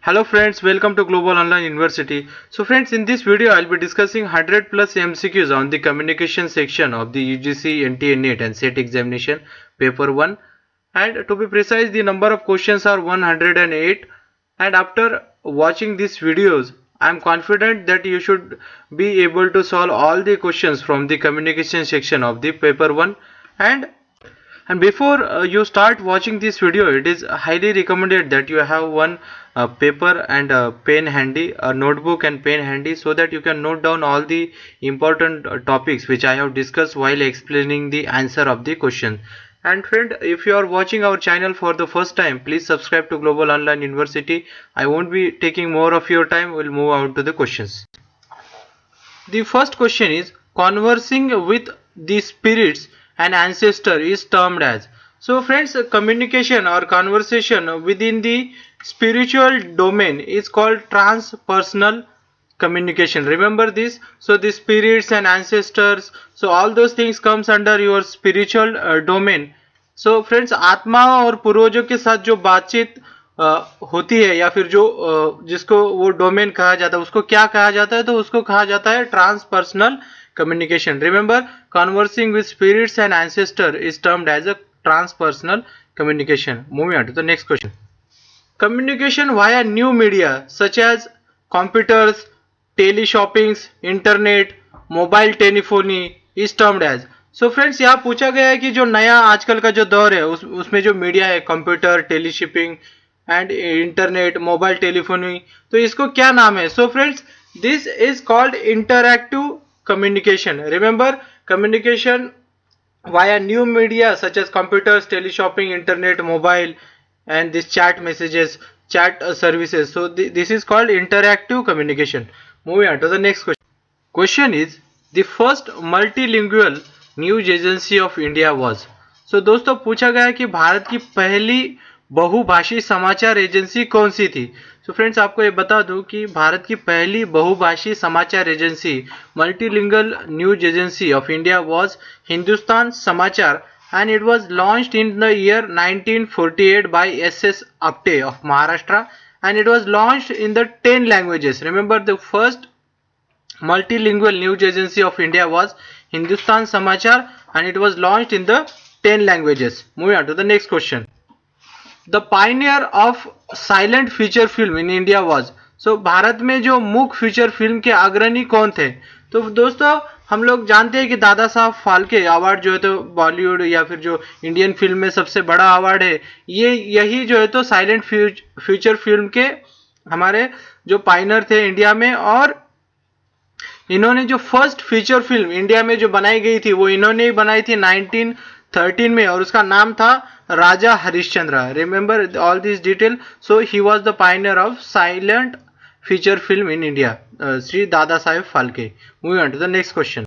Hello friends, welcome to Global Online University. So friends, in this video I'll be discussing 100 plus MCQs on the communication section of the UGC, NTA, NET and SET examination paper 1, and to be precise the number of questions are 108, and after watching these videos I am confident that you should be able to solve all the questions from the communication section of the paper 1. And before you start watching this video, it is highly recommended that you have one paper and a pen handy, a notebook and pen handy, so that you can note down all the important topics which I have discussed while explaining the answer of the question. And friend, if you are watching our channel for the first time, please subscribe to Global Online University. I won't be taking more of your time. We'll move on to the questions. The first question is, conversing with the spirits and ancestor is termed as. So friends, communication or conversation within the spiritual domain is called transpersonal communication. Remember this. So the spirits and ancestors, so all those things comes under your spiritual domain. So friends, आत्मा और पूर्वजों के साथ जो बातचीत होती है या फिर जो जिसको वो डोमेन कहा जाता है, उसको क्या कहा जाता है? तो उसको कहा जाता है ट्रांसपर्सनल communication. Remember, conversing with spirits and ancestor is termed as a transpersonal communication. Moving on to the next question. Communication via new media such as computers, teleshoppings, internet, mobile telephony is termed as. So friends, यहाँ पूछा गया है कि जो नया आजकल का जो दौर है उसमें जो मीडिया है, computer, teleshopping and internet, mobile telephony, तो इसको क्या नाम है? So friends, this is called interactive communication. Remember, communication via new media such as computers, teleshopping, internet, mobile and this chat messages, chat services. So this is called interactive communication. Moving on to the next question. Question is, the first multilingual news agency of India was. So दोस्तों पूछा गया है कि भारत की पहली बहुभाषी समाचार agency कौन सी थी? तो फ्रेंड्स, आपको ये बता दूं कि भारत की पहली बहुभाषी समाचार agency, multilingual news agency of India was Hindustan समाचार, and it was launched in the year 1948 by SS Apte of Maharashtra, and it was launched in the 10 languages. Remember, the first multilingual news agency of India was Hindustan Samachar, and it was launched in the 10 languages. Moving on to the next question. The pioneer of silent feature film in India was. So Bharat में जो मूक feature film के अग्रणी कौन थे? तो दोस्तों हम लोग जानते हैं कि दादा साहब फाल्के अवार्ड जो है तो बॉलीवुड या फिर जो इंडियन फिल्म में सबसे बड़ा अवार्ड है, ये यही जो है तो साइलेंट फीचर फिल्म के हमारे जो पायनियर थे इंडिया में, और इन्होंने जो फर्स्ट फीचर फिल्म इंडिया में जो बनाई गई थी वो इन्होंने ही बनाई थी 1913 में, और उसका नाम था Raja Harishchandra. Remember all this detail. So he was the pioneer of silent feature film in India, Shri Dada Saheb Phalke. Moving on to the next question.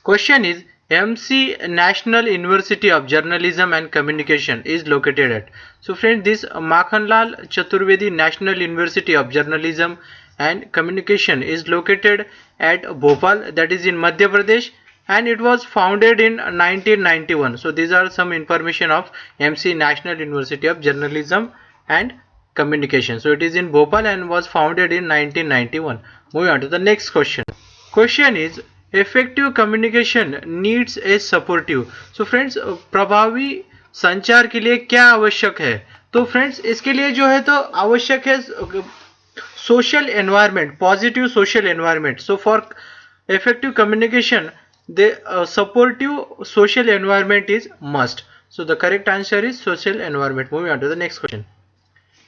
Question is, MC National University of Journalism and Communication is located at. So friends, this Makhanlal Chaturvedi National University of Journalism and Communication is located at Bhopal, that is in Madhya Pradesh, and it was founded in 1991. So these are some information of MC National University of Journalism and Communication. So it is in Bhopal and was founded in 1991. Moving on to the next question. Question is, effective communication needs a supportive. So friends, प्रभावी संचार के लिए क्या आवश्यक है? तो friends, इसके लिए जो है तो आवश्यक है social environment, positive social environment. So for effective communication, the supportive social environment is must. So the correct answer is social environment. Moving on to the next question.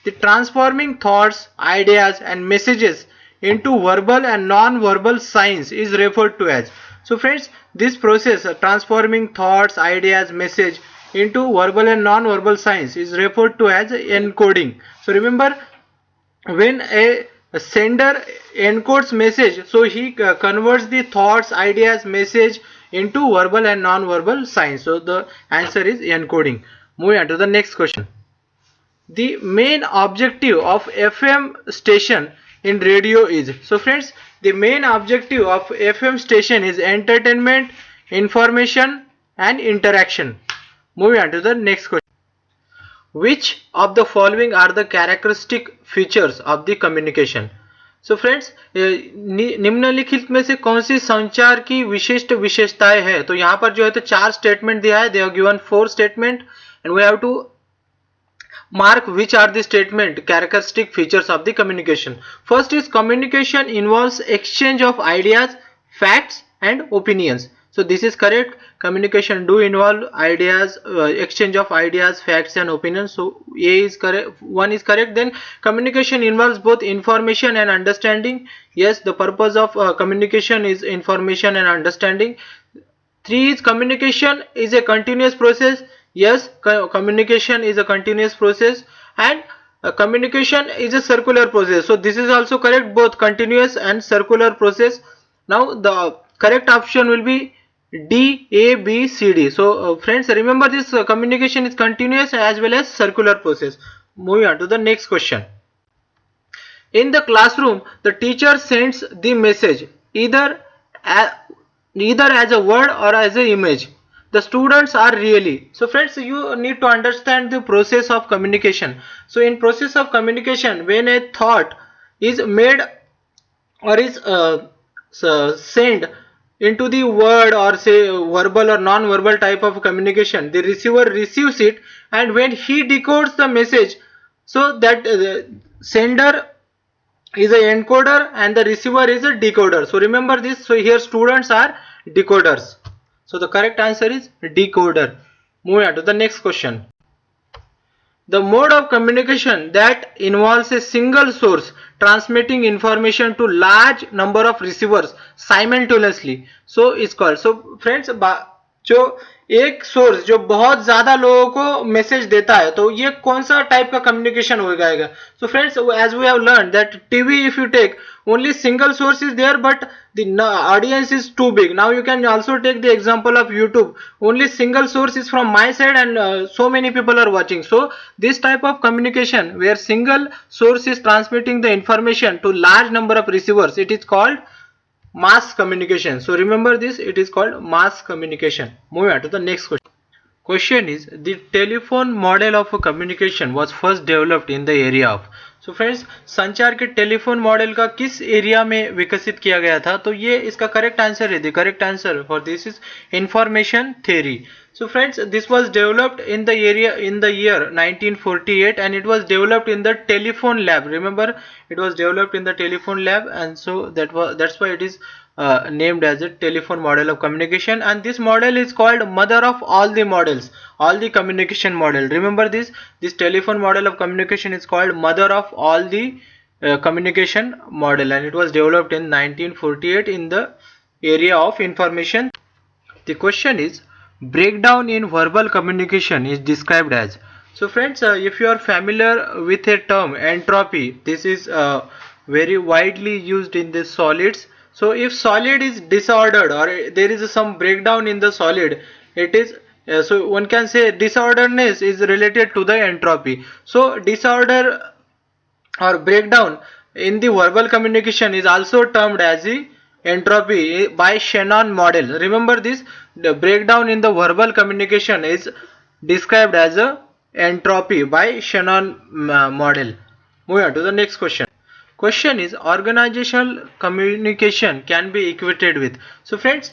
The transforming thoughts, ideas and messages into verbal and non-verbal signs is referred to as. So friends, this process, transforming thoughts, ideas, message into verbal and non-verbal signs is referred to as encoding. So remember, when a sender encodes message, so he converts the thoughts, ideas, message into verbal and non-verbal signs. So the answer is encoding. Moving on to the next question. The main objective of FM station in radio is. So friends, the main objective of FM station is entertainment, information and interaction. Moving on to the next question. which of the following are the characteristic features of the communication? So friends, निम्नलिखित में से कौन सी संचार की विशिष्ट विशेषताएं है? तो यहाँ पर जो है तो 4 स्टेटमेंट दिया है. They have given 4 statement and we have to mark which are the statement characteristic features of the communication. First is communication involves exchange of ideas, facts and opinions. So this is correct. Communication do involve ideas, exchange of ideas, facts and opinions. So A is correct, 1 is correct. Then communication involves both information and understanding. Yes, the purpose of communication is information and understanding. 3 is communication is a continuous process. Yes, communication is a continuous process, and communication is a circular process. So this is also correct, both continuous and circular process. Now the correct option will be D, A, B, C, D. So friends, remember this communication is continuous as well as circular process. Moving on to the next question. In the classroom, the teacher sends the message either as a word or as an image. The students are really. So friends, you need to understand the process of communication. So in process of communication, when a thought is made or is sent into the word or say verbal or non-verbal type of communication, the receiver receives it, and when he decodes the message, so that sender is a encoder and the receiver is a decoder. So remember this. So here students are decoders. So the correct answer is decoder. Moving on to the next question. The mode of communication that involves a single source transmitting information to large number of receivers simultaneously, so is called. So friends, जो एक source जो बहुत ज्यादा लोगों को message देता है, तो ये कौन सा टाइप का कम्युनिकेशन हो जाएगा? So friends, as we have learn that TV, if you take only single source is there but the audience is too big. Now you can also take the example of YouTube. Only single source is from my side and so many people are watching. So this type of communication where single source is transmitting the information to large number of receivers, it is called mass communication. So remember this, it is called mass communication. Moving on to the next question. Question is, the telephone model of communication was first developed in the area of. So friends, संचार के telephone model का किस area में विकसित किया गया था? तो ये इसका करेक्ट आंसर है. The correct answer for this is information theory. So friends, this was developed in the year 1948 and it was developed in the telephone lab. Remember, it was developed in the telephone lab, and so that's why it is named as a telephone model of communication, and this model is called mother of all the models, all the communication model. Remember this telephone model of communication is called mother of all the communication model, and it was developed in 1948 in the area of information. The question is, breakdown in verbal communication is described as. So friends, if you are familiar with a term entropy, this is very widely used in the solids. So if solid is disordered or there is some breakdown in the solid, it is so one can say disorderness is related to the entropy. So disorder or breakdown in the verbal communication is also termed as the entropy by Shannon model. Remember this, the breakdown in the verbal communication is described as a entropy by Shannon model. Moving on to the next question. Question is, organizational communication can be equated with. So friends,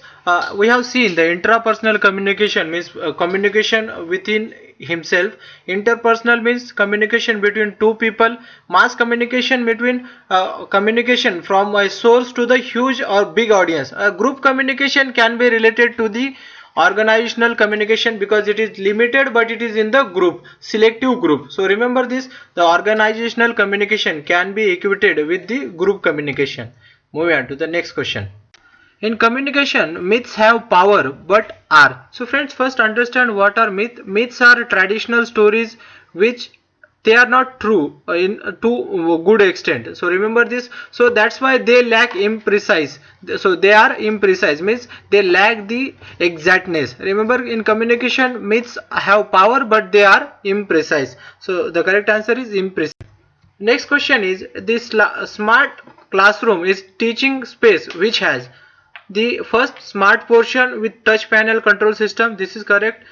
we have seen the intrapersonal communication means communication within himself. Interpersonal means communication between two people. Mass communication between communication from a source to the huge or big audience. Group communication can be related to the organizational communication because it is limited but it is in the group, selective group. So remember this, the organizational communication can be equated with the group communication. Moving on to the next question. In communication, myths have power but are. So friends, first understand what are myths. Myths are traditional stories which they are not true in to good extent. So remember this. So that's why they lack imprecise. So they are imprecise means they lack the exactness. Remember, in communication, myths have power but they are imprecise. So the correct answer is imprecise. Next question is, this smart classroom is teaching space which has. The first, smart portion with touch panel control system. This is correct.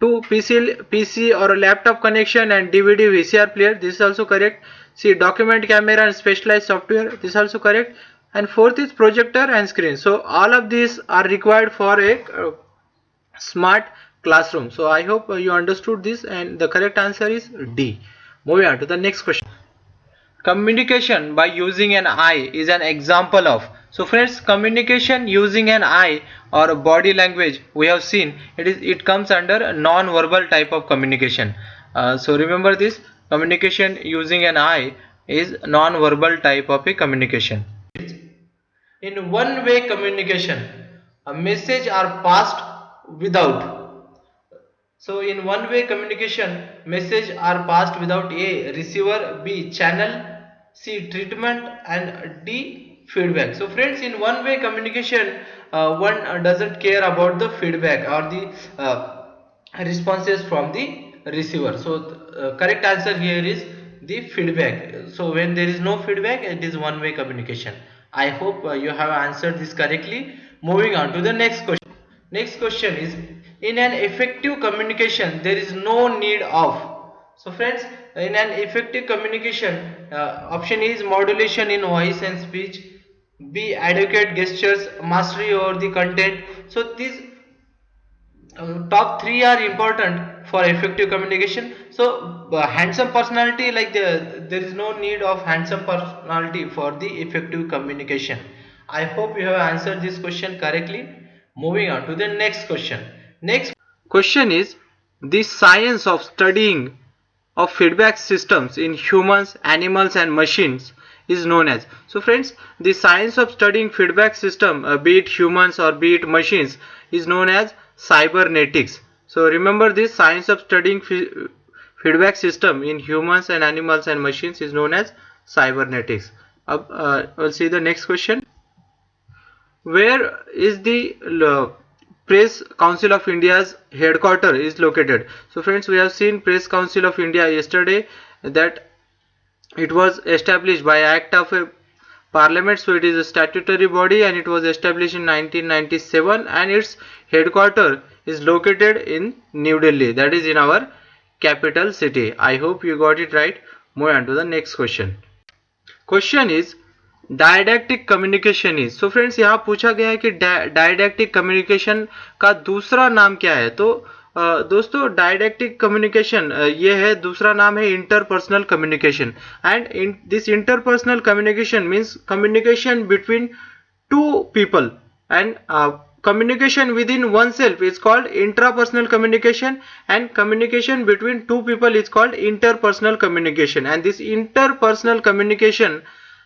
to PC or a laptop connection and DVD VCR player. This is also correct. See, document camera and specialized software. This is also correct. And fourth is projector and screen. So all of these are required for a smart classroom. So I hope you understood this, and the correct answer is D. Moving on to the next question. Communication by using an eye is an example of. So friends, communication using an eye or body language, we have seen it comes under non-verbal type of communication. So remember this, communication using an eye is non-verbal type of a communication. In one-way communication, a message are passed without. So in one-way communication, message are passed without A, receiver, B, channel, C, treatment, and D, feedback. So friends, in one-way communication, one doesn't care about the feedback or the responses from the receiver. So correct answer here is the feedback. So when there is no feedback, it is one-way communication. I hope you have answered this correctly. Moving on to the next question. Next question is, in an effective communication there is no need of. So friends, in an effective communication, option is modulation in voice and speech, B, adequate gestures, mastery over the content. So these top three are important for effective communication. So handsome personality, like there is no need of handsome personality for the effective communication. I hope you have answered this question correctly. Moving on to the next question. Next question is, the science of studying of feedback systems in humans, animals and machines is known as. So friends, the science of studying feedback system, be it humans or be it machines, is known as cybernetics. So remember this, science of studying feedback system in humans and animals and machines is known as cybernetics. We'll see the next question. Where is the Press Council of India's headquarters is located? So friends, we have seen Press Council of India yesterday, that it was established by Act of a Parliament. So it is a statutory body and it was established in 1997, and its headquarters is located in New Delhi, that is in our capital city. I hope you got it right. Move on to the next question. Question is, didactic communication is. So friends, यहाँ पूछा गया है कि डायडैक्टिक communication का दूसरा नाम क्या है. तो दोस्तों, डायडैक्टिक कम्युनिकेशन ये है, दूसरा नाम है interpersonal communication. And this interpersonal communication means communication between two people, and communication within oneself is called intrapersonal communication, and communication between two people is called interpersonal communication. And this interpersonal communication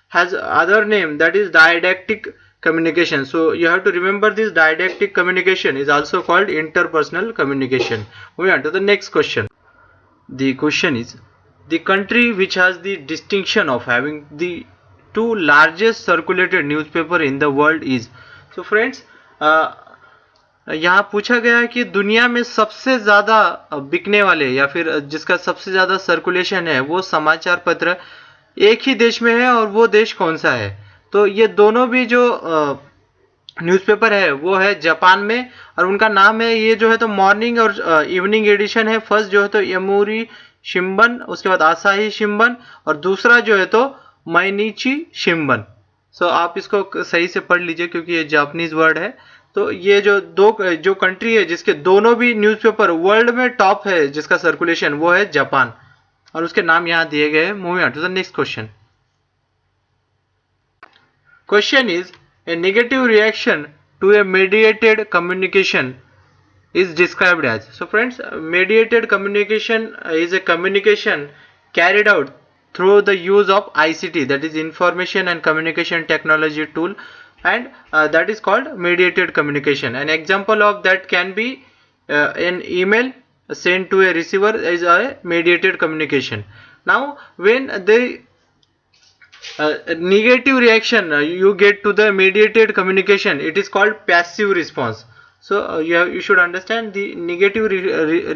has other name, that is didactic communication. So you have to remember this, didactic communication is also called interpersonal communication. Moving on to the next question. The question is, the country which has the distinction of having the two largest circulated newspaper in the world is. So friends, यहाँ पूछा गया है कि दुनिया में सबसे ज्यादा बिकने वाले या फिर जिसका सबसे ज्यादा सर्कुलेशन है वो समाचार पत्र एक ही देश में है, और वो देश कौन सा है. तो ये दोनों भी जो न्यूज़पेपर है वो है जापान में, और उनका नाम है, ये जो है तो मॉर्निंग और इवनिंग एडिशन है. फर्स्ट जो है तो यमूरी शिम्बन, उसके बाद आसाही शिम्बन, और दूसरा जो है तो माइनिची शिम्बन. सो आप इसको सही से पढ़ लीजिए क्योंकि ये जापानीज वर्ड है. तो ये जो कंट्री है जिसके दोनों भी न्यूज़पेपर वर्ल्ड में टॉप है जिसका सर्कुलेशन, वो है जापान, और उसके नाम यहाँ दिए गए हैं. Moving on to the next question. Question is, a negative reaction to a mediated communication is described as. So friends, mediated communication is a communication carried out through the use of ICT, that is information and communication technology tool, and that is called mediated communication. An example of that can be an email sent to a receiver is a mediated communication. Now when the negative reaction you get to the mediated communication, it is called passive response. So you should understand the negative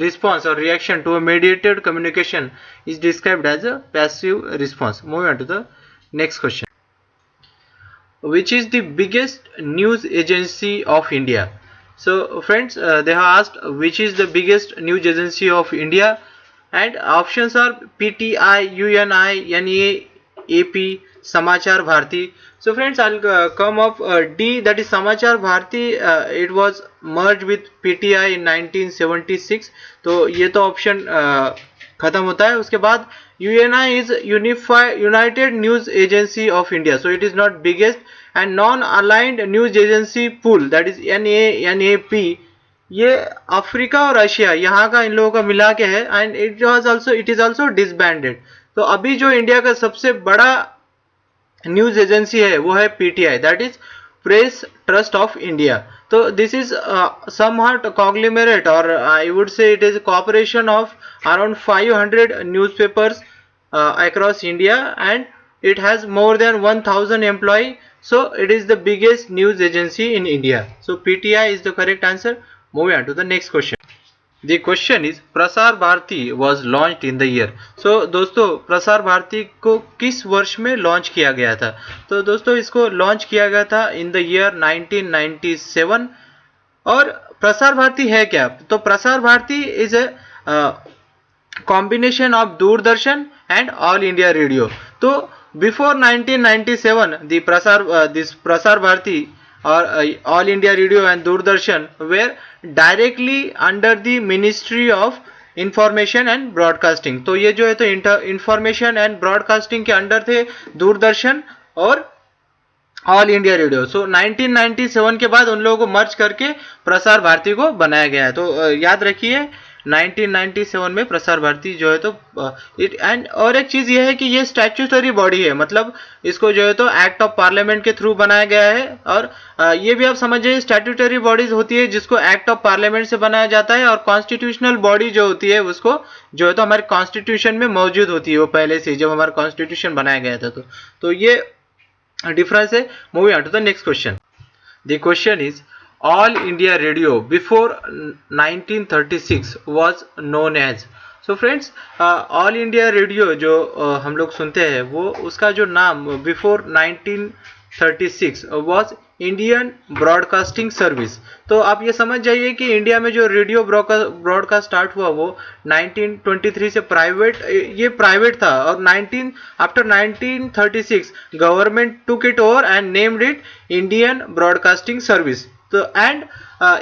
response or reaction to a mediated communication is described as a passive response. Moving on to the next question. Which is the biggest news agency of India? So friends, they have asked which is the biggest news agency of India, and options are PTI, UNI, NA, AP, Samachar Bharti. So friends, I'll come up D, that is Samachar Bharti. It was merged with PTI in 1976. तो ये तो option खत्म होता है. उसके बाद UNI is United News Agency of India, so it is not biggest. And non-aligned news agency pool, that is NAP, ये Africa और रशिया यहाँ का इन लोगों का मिला के है. And it is also disbanded. तो अभी जो इंडिया का सबसे बड़ा न्यूज एजेंसी है वो है PTI, that is Press Trust of India. तो this is somewhat conglomerate, or I would say it is a cooperation of around 500 newspapers across India, and it has more than 1000 employees. So it is the biggest news agency in India. So PTI is the correct answer. Moving on to the next question. The question is Prasar Bharati was launched in the year. So दोस्तों प्रसार भारती को किस वर्ष में launch किया गया था? तो दोस्तों इसको लॉन्च किया गया था इन द ईयर 1997. और प्रसार भारती है क्या? तो Prasar Bharati is a combination of Doordarshan and all India radio. तो before 1997 this Prasar Bharati or all India radio and Doordarshan were directly under the Ministry of Information and Broadcasting. तो ये जो है तो इंफॉर्मेशन एंड ब्रॉडकास्टिंग के अंडर थे दूरदर्शन और all India radio. सो 1997 के बाद उन लोगों को मर्ज करके प्रसार भारती को बनाया गया है. तो याद रखिए 1997 में प्रसार भारती जो है तो एंड और एक चीज ये है कि ये स्टैट्यूटरी बॉडी है, मतलब इसको जो है तो एक्ट ऑफ पार्लियामेंट के थ्रू बनाया गया है. और ये भी आप समझिए स्टैट्यूटरी बॉडीज होती है जिसको एक्ट ऑफ पार्लियामेंट से बनाया जाता है, और कॉन्स्टिट्यूशनल बॉडी जो होती है उसको जो है तो हमारे कॉन्स्टिट्यूशन में मौजूद होती है वो पहले से जब हमारा कॉन्स्टिट्यूशन बनाया गया था. तो ये डिफरेंस है. Moving on to the next question. The question is All India Radio before 1936 was known as. So friends, All India Radio जो हम लोग सुनते हैं वो उसका जो नाम before 1936 was Indian broadcasting service. तो आप ये समझ जाइए कि इंडिया में जो रेडियो ब्रॉडकास्ट स्टार्ट हुआ वो 1923 से ये प्राइवेट था, और after 1936 government took it over and named it Indian broadcasting service. तो एंड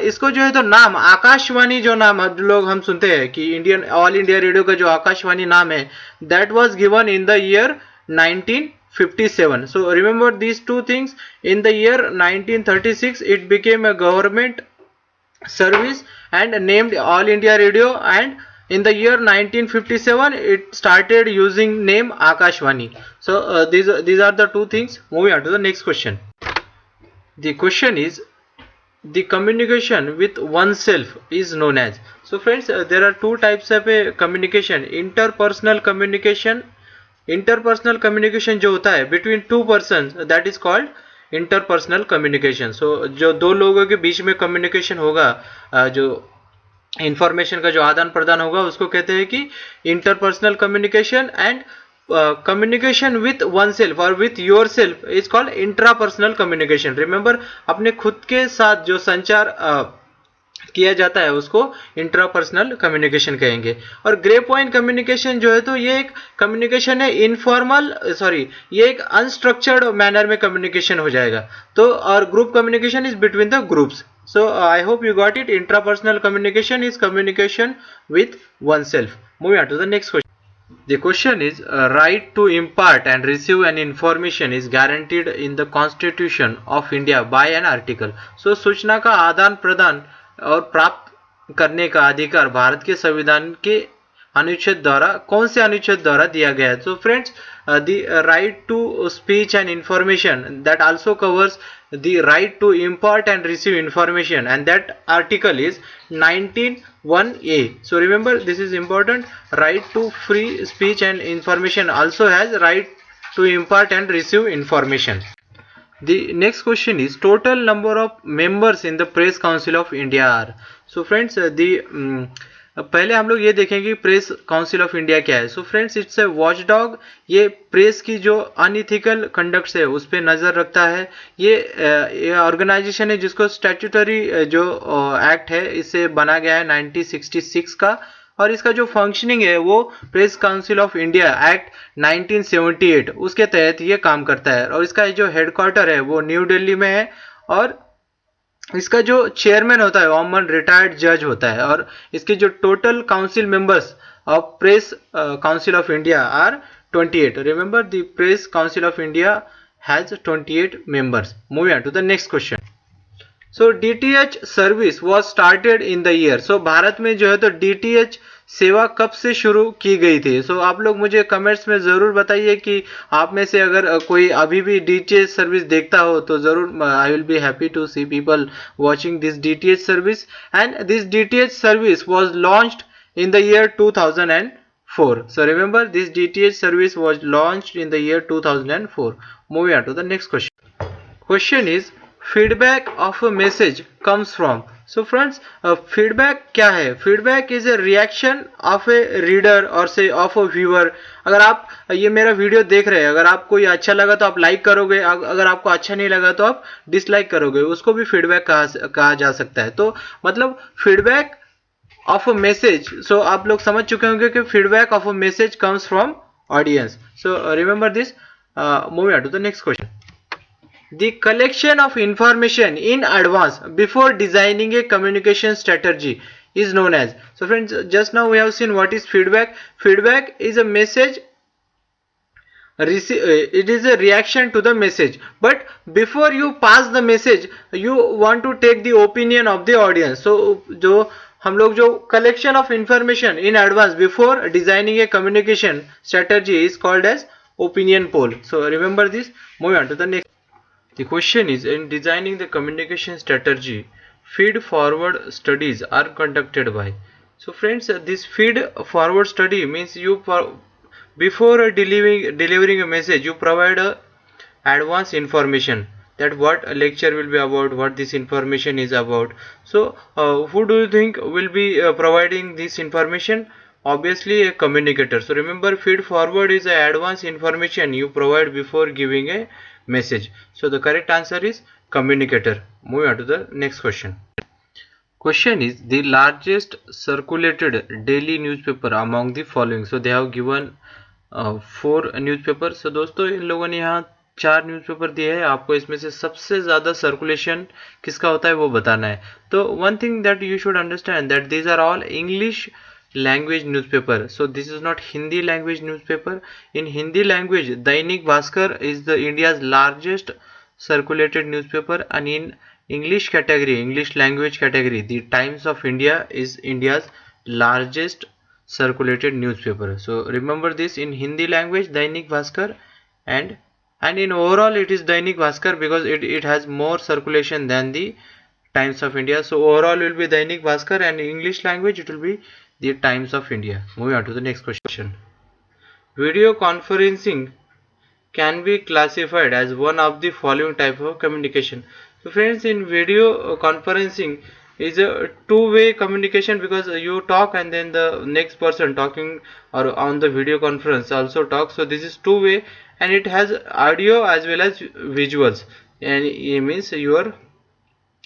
इसको जो है तो नाम आकाशवाणी जो नाम लोग हम सुनते हैं कि इंडियन ऑल इंडिया रेडियो का जो आकाशवाणी नाम है that was given in the year 1957. So remember these two things. In the year 1936 it became a government service and named All India Radio, and in the year 1957 it started using name Akashvani. So these are the two things. Moving on to the next question. The question is the communication with oneself is known as. So friends, there are two types of communication. Interpersonal communication जो होता है between two persons, that is called interpersonal communication. So जो दो लोगों के बीच में communication होगा, जो इंफॉर्मेशन का जो आदान प्रदान होगा उसको कहते हैं कि interpersonal communication. And communication with oneself or with yourself is called intrapersonal communication. Remember, अपने खुद के साथ जो संचार किया जाता है उसको इंट्रापर्सनल कम्युनिकेशन कहेंगे. और ग्रेपवाइन कम्युनिकेशन जो है तो ये एक कम्युनिकेशन है ये एक अनस्ट्रक्चर्ड मैनर में कम्युनिकेशन हो जाएगा. तो और group communication is between the groups. So I hope you got it. Intrapersonal communication is communication with oneself. Moving on to the next question. The question is right to impart and receive an information is guaranteed in the Constitution of India by an article. So सूचना का आदान प्रदान और प्राप्त करने का अधिकार भारत के संविधान के अनुच्छेद द्वारा कौन से अनुच्छेद द्वारा दिया गया है? So friends, the right to speech and information that also covers the right to impart and receive information, and that article is 19(1)(a). So remember, this is important. Right to free speech and information also has right to impart and receive information. The next question is total number of members in the Press Council of India are. So friends, the पहले हम लोग ये देखेंगे कि press Council of India क्या है. So friends, it's a watch dog. ये press की जो अनइथिकल कंडक्ट्स है उस पर नज़र रखता है. ये ऑर्गेनाइजेशन है जिसको स्टैट्यूटरी जो एक्ट है इससे बना गया है 1966 का, और इसका जो फंक्शनिंग है वो press Council of India act 1978 उसके तहत ये काम करता है. और इसका जो हेडक्वार्टर है वो न्यू दिल्ली में है, और इसका जो चेयरमैन होता है कॉमन रिटायर्ड जज होता है. और इसके जो total council members of Press Council of India are 28. Remember the Press Council of India has 28 members. Moving on to the next question. So DTH service was started in the year. So Bharat में जो है तो DTH सेवा कब से शुरू की गई थी. सो आप लोग मुझे कमेंट्स में ज़रूर बताइए कि आप में से अगर कोई अभी भी DTH सर्विस देखता हो तो ज़रूर. I will be happy to see people watching this DTH service. And this DTH service was launched in the year 2004. So remember, this DTH service was launched in the year 2004. Moving on to the next question. Question is, feedback of a message comes from. So friends, feedback क्या है? Feedback is a reaction of a reader or say of a viewer. अगर आप ये मेरा video देख रहे हैं, अगर आपको ये अच्छा लगा तो आप लाइक करोगे, अगर आपको अच्छा नहीं लगा तो आप डिसलाइक करोगे, उसको भी फीडबैक कहा जा सकता है. तो मतलब feedback of a message. So आप लोग समझ चुके होंगे कि feedback of a message comes from audience. So remember this. Moving on to the next question. The collection of information in advance before designing a communication strategy is known as. So friends, just now we have seen what is feedback. Feedback is a message. It is a reaction to the message, but before you pass the message you want to take the opinion of the audience. So जो हम लोग जो collection of information in advance before designing a communication strategy is called as opinion poll. So remember this. Moving on to the next. The question is, in designing the communication strategy, feed forward studies are conducted by. So friends, this feed forward study means before delivering a message you provide a advance information that what a lecture will be about, what this information is about. So who do you think will be providing this information? Obviously a communicator. So remember, feed forward is a advance information you provide before giving a message. So the correct answer is communicator. Moving on to the next question. Question is, the largest circulated daily newspaper among the following. So they have given 4 newspaper. So दोस्तों इन लोगों ने यहाँ 4 newspaper दिए हैं, आपको इसमें से सबसे ज़्यादा सर्कुलेशन किसका होता है वो बताना है. तो one thing that you should understand that these are all English language newspaper. So this is not Hindi language newspaper. In Hindi language Dainik Bhaskar is the India's largest circulated newspaper, and in English category, English language category, the Times of India is India's largest circulated newspaper. So remember this. In Hindi language Dainik Bhaskar, and in overall it is Dainik Bhaskar because it has more circulation than the Times of India. So overall will be Dainik Bhaskar, and in English language it will be the Times of India. Moving on to the next question. Video conferencing can be classified as one of the following type of communication. So friends, in video conferencing is a two-way communication because you talk and then the next person talking or on the video conference also talks. So this is two-way, and it has audio as well as visuals, and it means your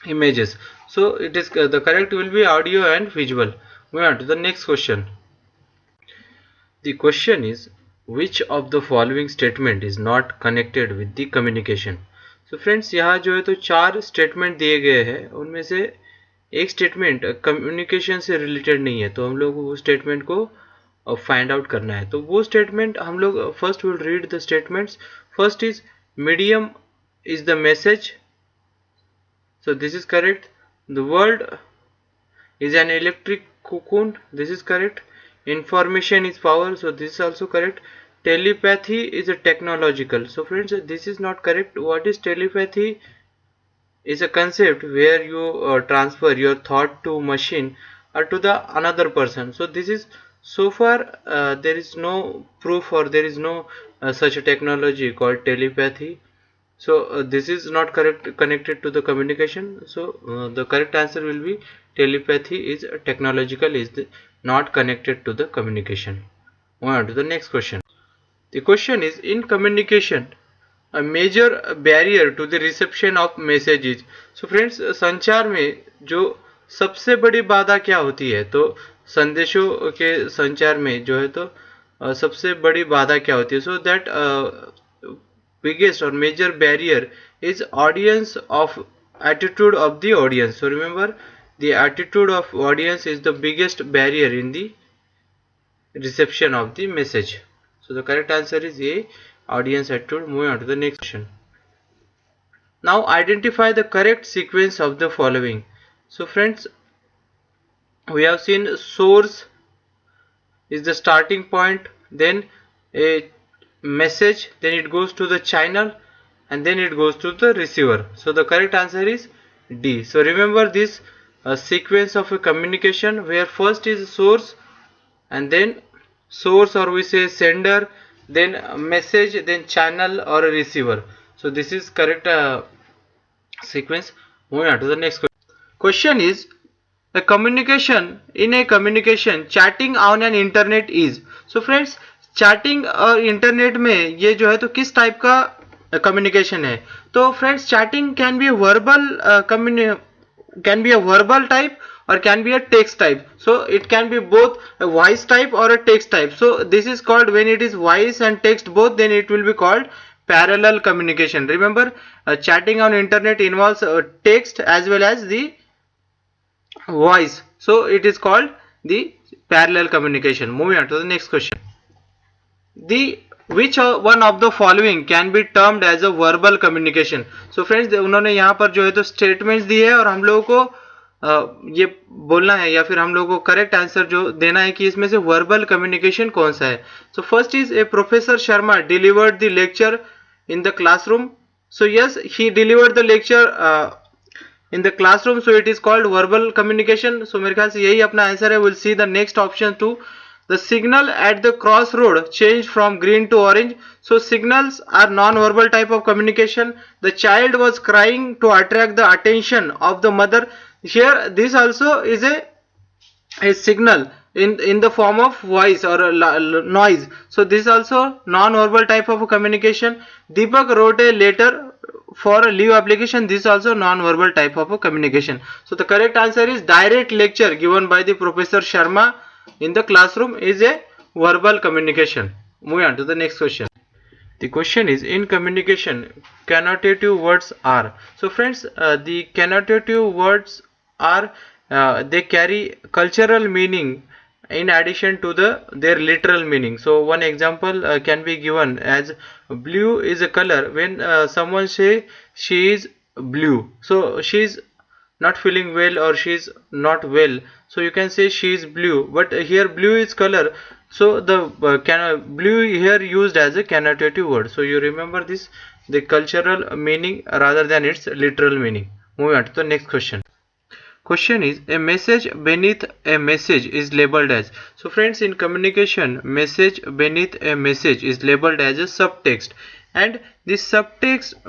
images. So it is the correct will be audio and visual. Moving on to the next question. The question is, which of the following statement is not connected with the communication? So friends, यहाँ जो है तो 4 statement दिए गए हैं, उनमें से एक स्टेटमेंट कम्युनिकेशन से रिलेटेड नहीं है, तो हम लोग वो स्टेटमेंट को फाइंड आउट करना है. तो वो स्टेटमेंट हम लोग first will read the statements. First is medium is the message. So this is correct. The world is an electric cocoon. This is correct. Information is power. So this is also correct. Telepathy is a technological. So friends, this is not correct. What is telepathy? Is a concept where you transfer your thought to machine or to the another person. So this is so far there is no proof or there is no such a technology called telepathy. So this is not correct connected to the communication. So the correct answer will be telepathy is technological is the not connected to the communication. Move on to the next question. The question is, in communication, a major barrier to the reception of messages. So friends, संचार में जो सबसे बड़ी बाधा क्या होती है, तो संदेशों के संचार में जो है तो सबसे बड़ी बाधा क्या होती है. So that biggest or major barrier is audience of attitude of the audience. So remember, the attitude of audience is the biggest barrier in the reception of the message. So the correct answer is A, audience attitude. Moving on to the next question. Now identify the correct sequence of the following. So friends, we have seen source is the starting point, then a message, then it goes to the channel, and then it goes to the receiver. So the correct answer is D. So remember this sequence of a communication where first is source, and then source, or we say sender, then message, then channel or a receiver. So this is correct sequence. Moving on to the next question. Question is, a communication, in a communication chatting on an internet is. So friends, chatting और internet में ये जो है तो किस type का communication है. तो friends, chatting can be a verbal type or can be a text type. So it can be both a voice type or a text type. So this is called, when it is voice and text both, then it will be called parallel communication. Remember, chatting on internet involves text as well as the voice, so it is called the parallel communication. Moving on to the next question. The which one of the following can be termed as a verbal communication. So friends, उन्होंने यहाँ पर जो है तो statements दिए है और हम लोगों को ये बोलना है या फिर हम लोगों को करेक्ट आंसर जो देना है कि इसमें से वर्बल कम्युनिकेशन कौन सा है. So first is, A professor Sharma delivered the lecture in the classroom. So yes, he delivered the lecture in the classroom, so it is called verbal communication. So मेरे ख्याल से यही अपना आंसर है. We'll see the next option too. The signal at the crossroad changed from green to orange. So signals are non-verbal type of communication. The child was crying to attract the attention of the mother. Here this also is a signal in the form of voice or noise. So this is also non-verbal type of communication. Deepak wrote a letter for a leave application. This is also non-verbal type of communication. So the correct answer is direct lecture given by the Professor Sharma in the classroom is a verbal communication. Moving on to the next question. The question is, in communication, connotative words are. So friends, the connotative words are they carry cultural meaning in addition to their literal meaning. So one example can be given as blue is a color. When someone say she is blue, so she is not feeling well or she is not well, so you can say she is blue, but here blue is color, so the blue here used as a connotative word. So you remember this, the cultural meaning rather than its literal meaning. Moving on to the next question. Question is, a message beneath a message is labeled as. So friends, in communication, message beneath a message is labeled as a subtext, and this subtext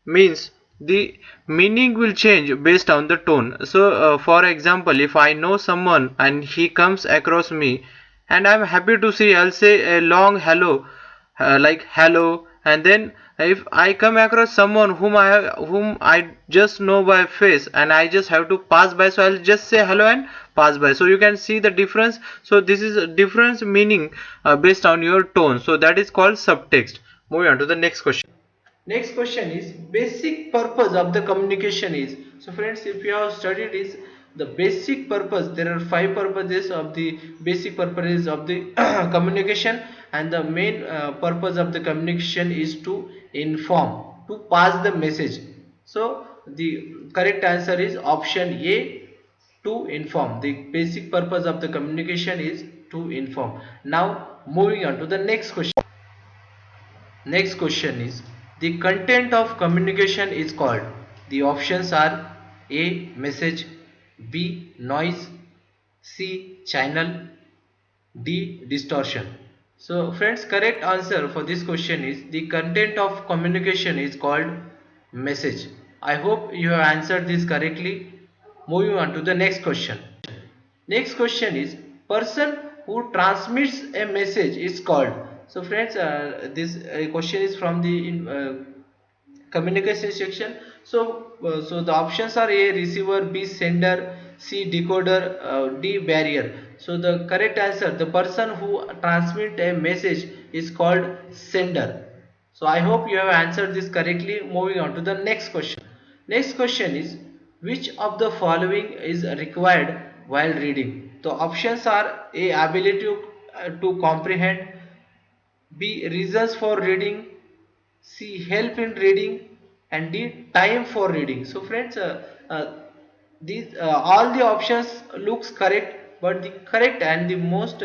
means the meaning will change based on the tone. So for example, if I know someone and he comes across me and I'm happy to see, I'll say a long hello, like hello, and then if I come across someone whom I just know by face and I just have to pass by, so I'll just say hello and pass by. So you can see the difference. So this is a difference meaning based on your tone. So that is called subtext. Moving on to the next question. Next question is, basic purpose of the communication is. So friends, if you have studied is the basic purpose, there are 5 purposes of the basic purposes of the communication, and the main purpose of the communication is to inform, to pass the message. So the correct answer is option A, to inform. The basic purpose of the communication is to inform. Now moving on to the next question. Next question is, the content of communication is called. The options are A, message, B, noise, C, channel, D, distortion. So friends, correct answer for this question is, the content of communication is called message. I hope you have answered this correctly. Moving on to the next question. Next question is, Person who transmits a message is called. So friends, this question is from the communication section. So the options are: A receiver, B sender, C decoder, D barrier. So the correct answer, the person who transmit a message is called sender. So I hope you have answered this correctly. Moving on to the next question. Next question is: which of the following is required while reading? The options are: A ability to comprehend, B reasons for reading, C help in reading, and D time for reading. So friends, these all the options looks correct, but the correct and the most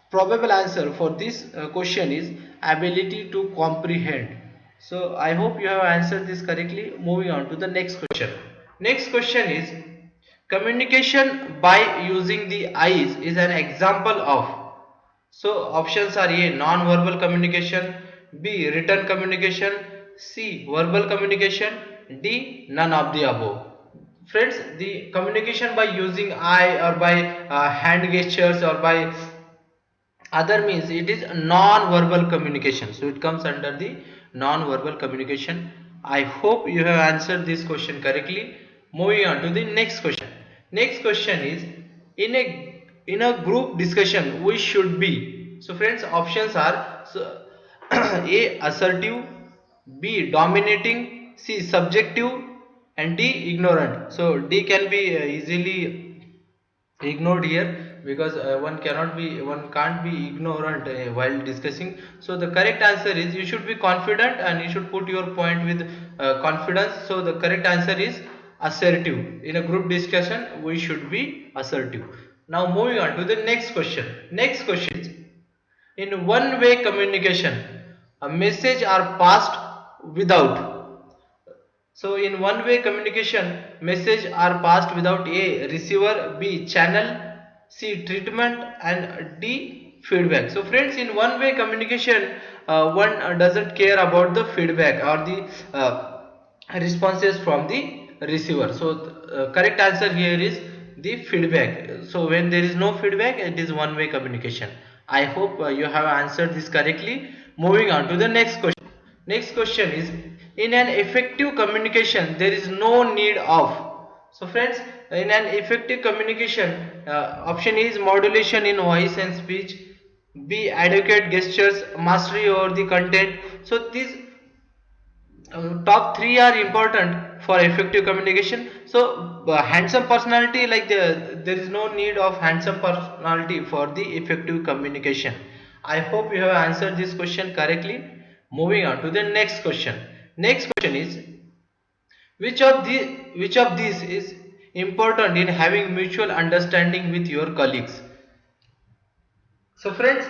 probable answer for this question is ability to comprehend. So I hope you have answered this correctly. Moving on to the next question. Next question is: communication by using the eyes is an example of. So options are: A non-verbal communication, B written communication, C verbal communication, D none of the above. Friends, the communication by using eye or by hand gestures or by other means, it is non-verbal communication. So it comes under the non-verbal communication. I hope you have answered this question correctly. Moving on to the next question. Next question is: in a group discussion we should be. So friends, options are: so, A assertive, B dominating, C subjective, and D ignorant. So D can be easily ignored here, because one can't be ignorant while discussing. So the correct answer is, you should be confident and you should put your point with confidence. So the correct answer is assertive. In a group discussion we should be assertive. Now moving on to the next question. Next question is: in one way communication, a message are passed without. So in one way communication, message are passed without: A receiver, B channel, C treatment, and D feedback. So friends, in one way communication, one doesn't care about the feedback or the responses from the receiver. So correct answer here is the feedback. So when there is no feedback, it is one way communication. I hope you have answered this correctly. Moving on to the next question. Next question is: in an effective communication there is no need of. So friends, in an effective communication, option is modulation in voice and speech, B adequate gestures, mastery over the content. So these top three are important for effective communication. So handsome personality, like there is no need of handsome personality for the effective communication. I hope you have answered this question correctly. Moving on to the next question. Next question is: which of these is important in having mutual understanding with your colleagues? So friends,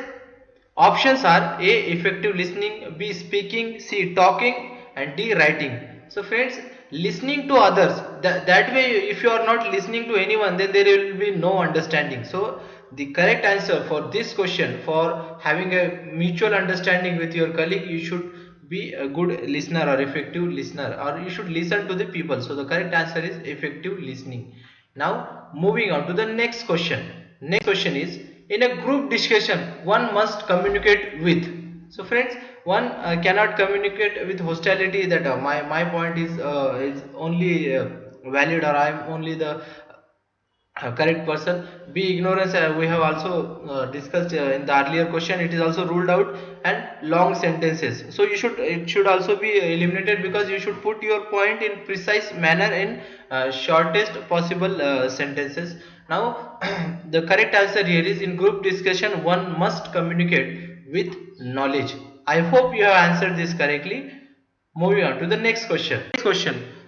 options are: A effective listening, B speaking, C talking, and D writing. So friends, listening to others, that way if you are not listening to anyone, then there will be no understanding. So the correct answer for this question, for having a mutual understanding with your colleague, you should be a good listener or effective listener, or you should listen to the people. So the correct answer is effective listening. Now moving on to the next question. Next question is: in a group discussion one must communicate with. So friends, one cannot communicate with hostility, that my point is only valid, or I am only the correct person. B ignorance, we have also discussed in the earlier question, it is also ruled out. And long sentences, so it should also be eliminated, because you should put your point in precise manner in shortest possible sentences. Now the correct answer here is: in group discussion one must communicate with knowledge. I hope you have answered this correctly. Moving on to the next question.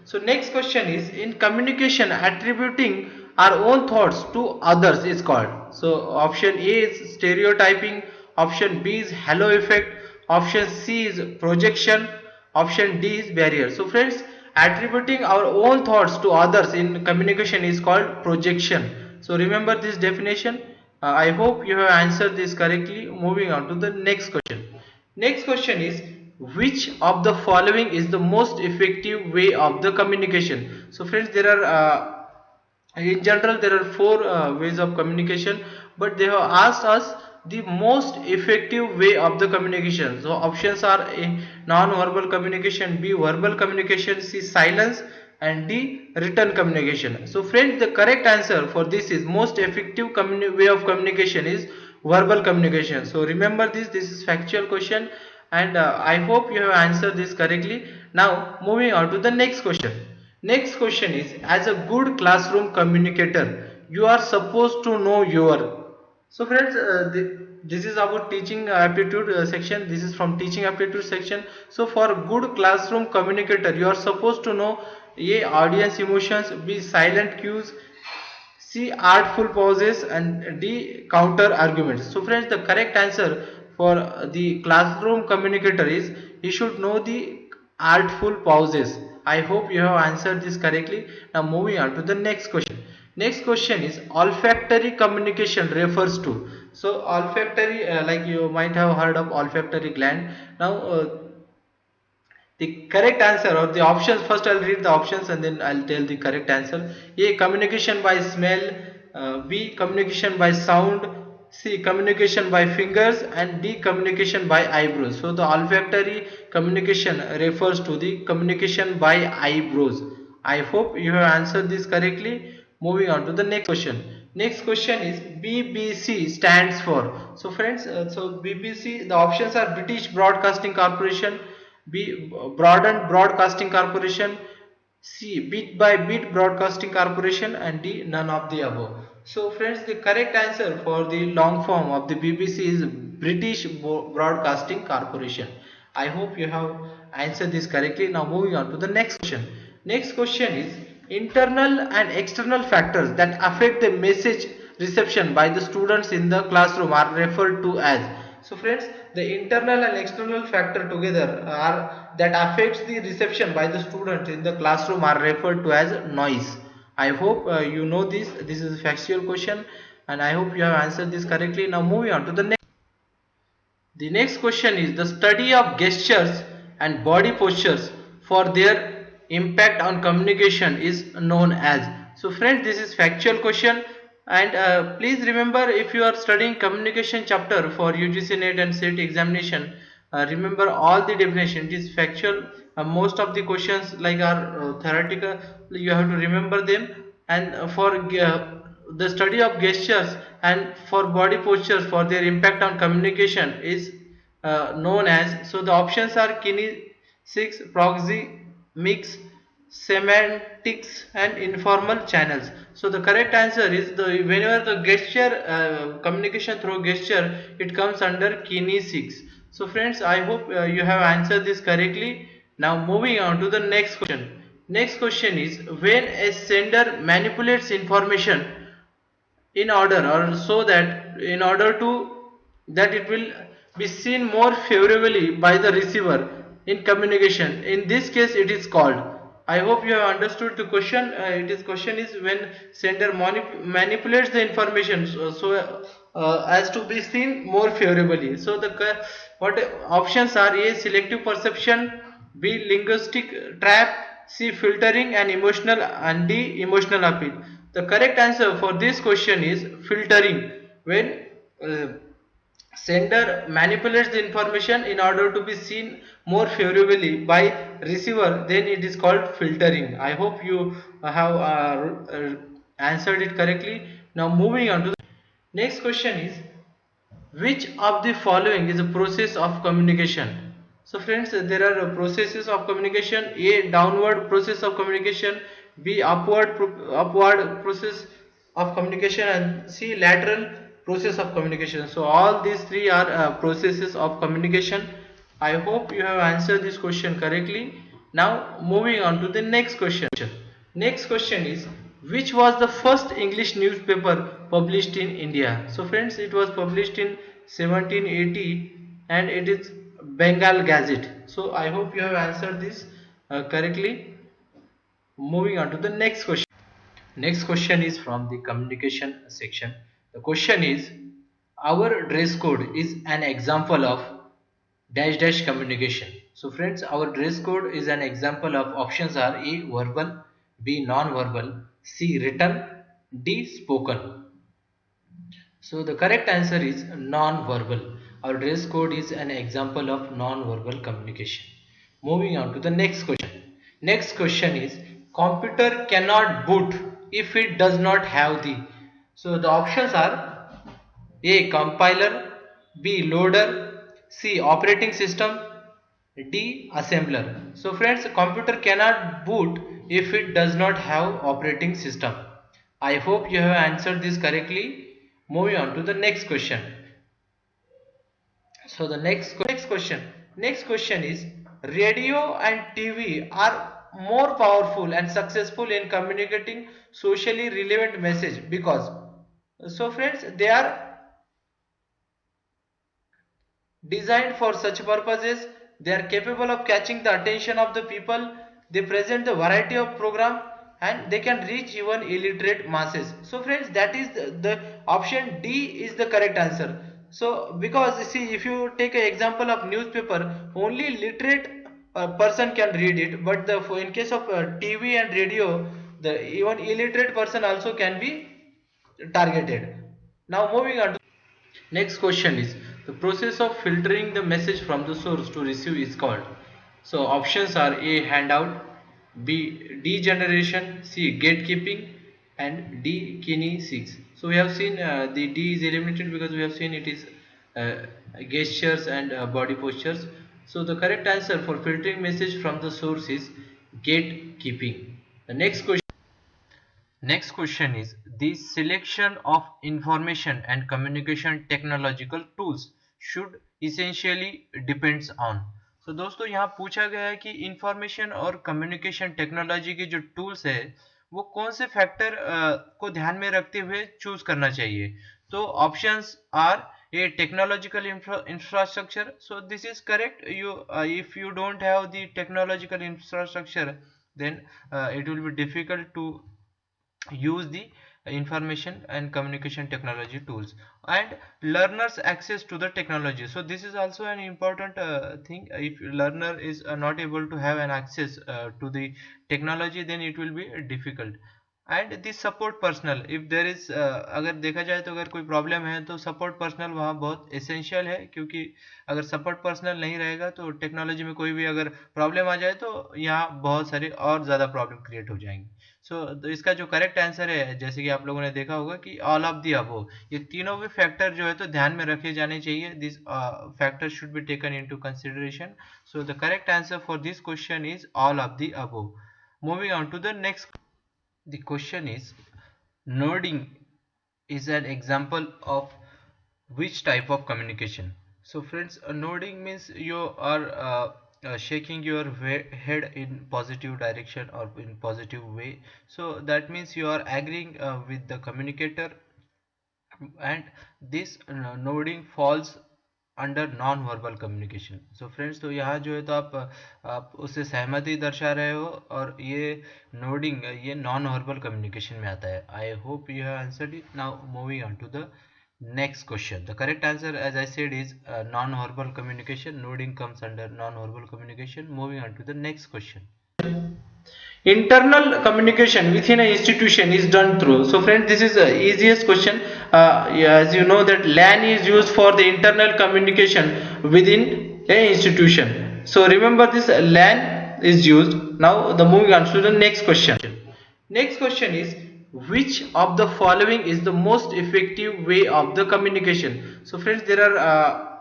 So next question is: in communication, attributing our own thoughts to others is called. So option A is stereotyping, option B is halo effect, option C is projection, option D is barrier. So friends, attributing our own thoughts to others in communication is called projection. So remember this definition. I hope you have answered this correctly. Moving on to the next question. Next question is: which of the following is the most effective way of the communication? So friends, there are In general, there are four ways of communication, but they have asked us the most effective way of the communication. So options are: A, non-verbal communication; B, verbal communication; C, silence; and D, written communication. So friends, the correct answer for this is most effective way of communication is verbal communication. So remember this is factual question, and I hope you have answered this correctly. Now moving on to the next question. Next question is: as a good classroom communicator, you are supposed to know your. So friends, this is about teaching aptitude section. This is from teaching aptitude section. So for good classroom communicator, you are supposed to know: A, audience emotions; B, silent cues; C, artful pauses; and D, counter arguments. So friends, the correct answer for the classroom communicator is he should know the artful pauses. I hope you have answered this correctly. Now moving on to the next question. Next question is: olfactory communication refers to. So olfactory, like you might have heard of olfactory gland. Now the correct answer or the options, first I'll read the options and then I'll tell the correct answer. A, communication by smell; B, communication by sound; C, communication by fingers; and D, communication by eyebrows. So the olfactory communication refers to the communication by eyebrows. I hope you have answered this correctly. Moving on to the next question. Next question is: BBC stands for. So friends, so BBC, the options are: British Broadcasting Corporation; B, Broadened Broadcasting Corporation; C, Bit by Bit Broadcasting Corporation; and D, none of the above. So friends, the correct answer for the long form of the BBC is British Broadcasting Corporation. I hope you have answered this correctly. Now moving on to the next question. Next question is: internal and external factors that affect the message reception by the students in the classroom are referred to as. So friends, the internal and external factor together are that affects the reception by the student in the classroom are referred to as noise. I hope you know this. This is a factual question, and I hope you have answered this correctly. Now moving on to the next. The next question is: the study of gestures and body postures for their impact on communication is known as. So friends, this is factual question, and please remember, if you are studying communication chapter for UGC NET and SET examination, remember all the definition. It is factual. Most of the questions like are theoretical. You have to remember them, and for the study of gestures and for body postures for their impact on communication is known as. So the options are kinesics, proxemics, semantics, and informal channels. So the correct answer is the whenever the gesture communication through gesture, it comes under kinesics. So friends, I hope you have answered this correctly. Now moving on to the next question. Next question is: when a sender manipulates information in order or so that in order to that it will be seen more favorably by the receiver in communication, in this case it is called. I hope you have understood the question. It is question is when sender manipulates the information as to be seen more favorably. So the what options are: A, selective perception; B, linguistic trap; C, filtering; and D, emotional appeal. The correct answer for this question is filtering. When uh, sender manipulates the information in order to be seen more favorably by receiver, then it is called filtering. I hope you have answered it correctly. Now moving on to the next question is: which of the following is a process of communication? So friends, there are processes of communication: A, downward process of communication; B, upward process of communication; and C, lateral process of communication. So all these three are processes of communication. I hope you have answered this question correctly. Now moving on to the next question. Next question is: which was the first English newspaper published in India? So friends, it was published in 1780 and it is Bengal Gazette. So I hope you have answered this correctly. Moving on to the next question. Next question is from the communication section. The question is: our dress code is an example of dash dash communication. So friends, our dress code is an example of. Options are: A, verbal; B, non-verbal; C, written; D. Spoken. So the correct answer is non-verbal. Our dress code is an example of non-verbal communication. Moving on to the next question. Next question is computer cannot boot if it does not have the. So the options are A. Compiler, B. Loader, C. Operating system, D. Assembler. So friends, computer cannot boot if it does not have operating system. I hope you have answered this correctly. Moving on to the next question. So the next question is radio and TV are more powerful and successful in communicating socially relevant message because so friends they are designed for such purposes. They are capable of catching the attention of the people. They present the variety of program and they can reach even illiterate masses. So friends, that is the option D is the correct answer. So because see, if you take an example of newspaper, only literate person can read it, but the in case of TV and radio, the even illiterate person also can be targeted. Now moving on to next question is the process of filtering the message from the source to receive is called. So options are A. Handout, B. Degeneration, C. Gatekeeping, and D. Kinesics. So we have seen the D is eliminated because we have seen it is uh, gestures and body postures. So the correct answer for filtering message from the source is gatekeeping. The next question is the selection of information and communication technological tools should essentially depends on. So दोस्तों यहाँ पूछा गया है कि information और communication technology के जो tools है वो कौन से फैक्टर को ध्यान में रखते हुए चूज करना चाहिए. तो options are a technological infrastructure. So this is correct. You if you don't have the technological infrastructure, then it will be difficult to use the information and communication technology tools and learners access to the technology. So this is also an important thing. If learner is not able to have an access to the technology, then it will be difficult. And the support personal if there is अगर देखा जाए तो अगर कोई problem है तो support personal वहाँ बहुत एसेंशियल है, क्योंकि अगर सपोर्ट पर्सनल नहीं रहेगा तो टेक्नोलॉजी में कोई भी अगर प्रॉब्लम आ जाए तो यहाँ बहुत सारे और ज़्यादा प्रॉब्लम क्रिएट हो जाएंगी. तो इसका जो करेक्ट आंसर है, जैसे कि आप लोगों ने देखा होगा कि ऑल ऑफ दी अबो, ये तीनों भी फैक्टर जो है तो ध्यान में रखे जाने चाहिए. This factor should be taken into consideration. So the correct answer for this question is all of the above. Moving on to the next. The question is nodding is an example of which type of communication. So friends, nodding means you are shaking your head in positive direction or in positive way. So that means you are agreeing with the communicator, and this nodding falls under non verbal communication. So friends, तो यहाँ जो है तो आप उससे सहमति दर्शा रहे हो और ये नोडिंग ये नॉन वर्बल कम्युनिकेशन में आता है. I hope you have answered it. Now moving on to the next question. The correct answer as I said is non verbal communication. Nodding comes under non verbal communication. Moving on to the next question. Internal communication within an institution is done through. So friends, this is the easiest question. As you know that LAN is used for the internal communication within an institution. So remember this, LAN is used. Now the moving on to the next question. Next question is which of the following is the most effective way of the communication. So friends, there are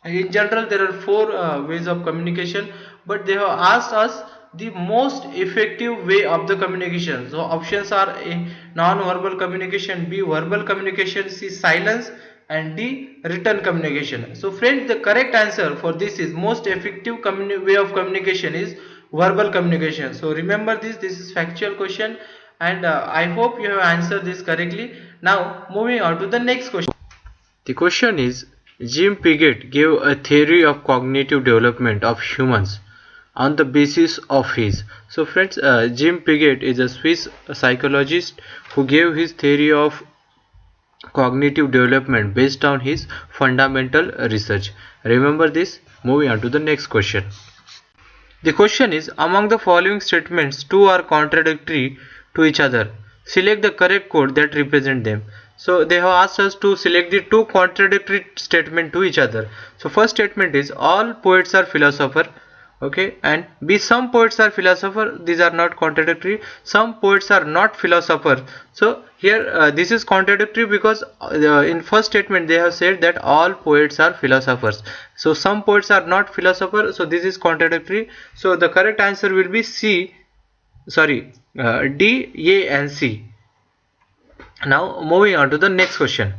in general there are four ways of communication, but they have asked us the most effective way of the communication. So options are A. non-verbal communication, B. verbal communication, C. silence, and D. written communication. So friends, the correct answer for this is most effective way of communication is verbal communication. So remember this is factual question, and I hope you have answered this correctly. Now moving on to the next question. The question is Jim Piaget gave a theory of cognitive development of humans on the basis of his. So friends, Jim Piaget is a Swiss psychologist who gave his theory of cognitive development based on his fundamental research. Remember this. Moving on to the next question. The question is among the following statements two are contradictory to each other. select the correct code that represent them. So they have asked us to select the two contradictory statement to each other. So first statement is all poets are philosopher, okay, and B, some poets are philosopher. These are not contradictory. Some poets are not philosopher. So here this is contradictory because in first statement they have said that all poets are philosophers. So some poets are not philosopher. So this is contradictory. So the correct answer will be D, A and C. Now moving on to the next question.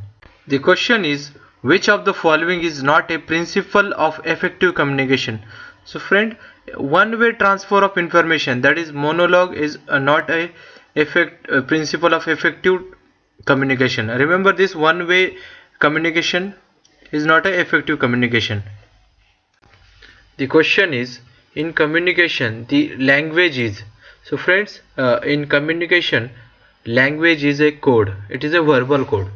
The question is, which of the following is not a principle of effective communication? So friend, one-way transfer of information, that is monologue, is not a principle of effective communication. Remember this, one-way communication is not a effective communication. The question is, in communication the language is, so friends, in communication language is a code. It is a verbal code.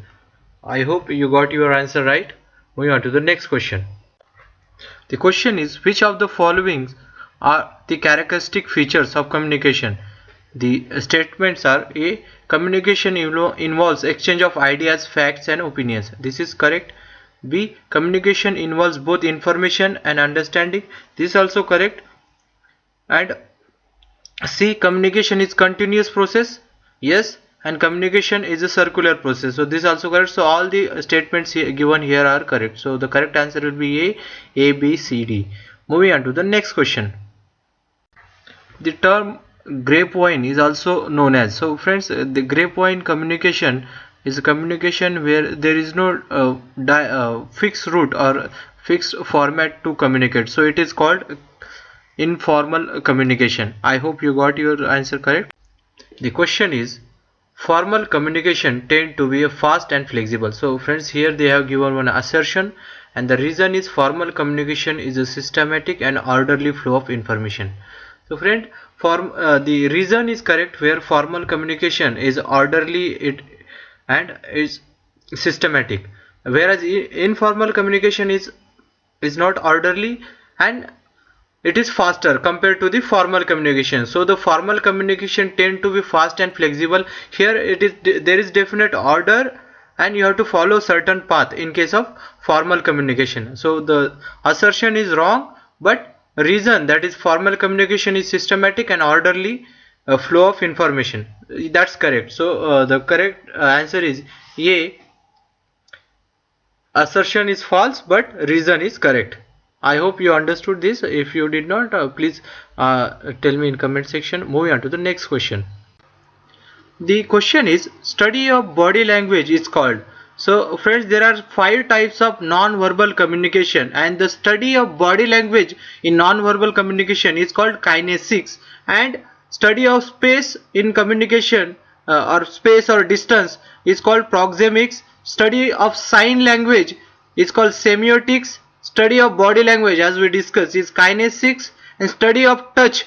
I hope you got your answer right. Moving on to the next question. The question is, which of the following are the characteristic features of communication? The statements are: A, communication involves exchange of ideas, facts and opinions. This is correct. B, communication involves both information and understanding. This is also correct. And C, communication is continuous process. Yes, and communication is a circular process. So this is also correct. So all the statements given here are correct. So the correct answer will be A, B, C, D. Moving on to the next question. The term grapevine is also known as, so friends, the grapevine communication is a communication where there is no fixed route or fixed format to communicate. So it is called informal communication. I hope you got your answer correct. The question is, formal communication tend to be fast and flexible. So friends, here they have given one assertion, and the reason is formal communication is a systematic and orderly flow of information. So friend, the reason is correct, where formal communication is orderly and is systematic, whereas informal communication is not orderly and it is faster compared to the formal communication. So the formal communication tend to be fast and flexible. Here there is definite order and you have to follow certain path in case of formal communication. So the assertion is wrong, but reason, that is formal communication is systematic and orderly flow of information, that's correct. So the correct answer is A, assertion is false but reason is correct. I hope you understood this. If you did not, please tell me in comment section. Moving on to the next question. The question is, study of body language is called. So friends, there are 5 types of non-verbal communication, and the study of body language in non-verbal communication is called kinesics, and study of space in communication or space or distance is called proxemics. Study of sign language is called semiotics. Study of body language, as we discussed, is kinesics, and study of touch,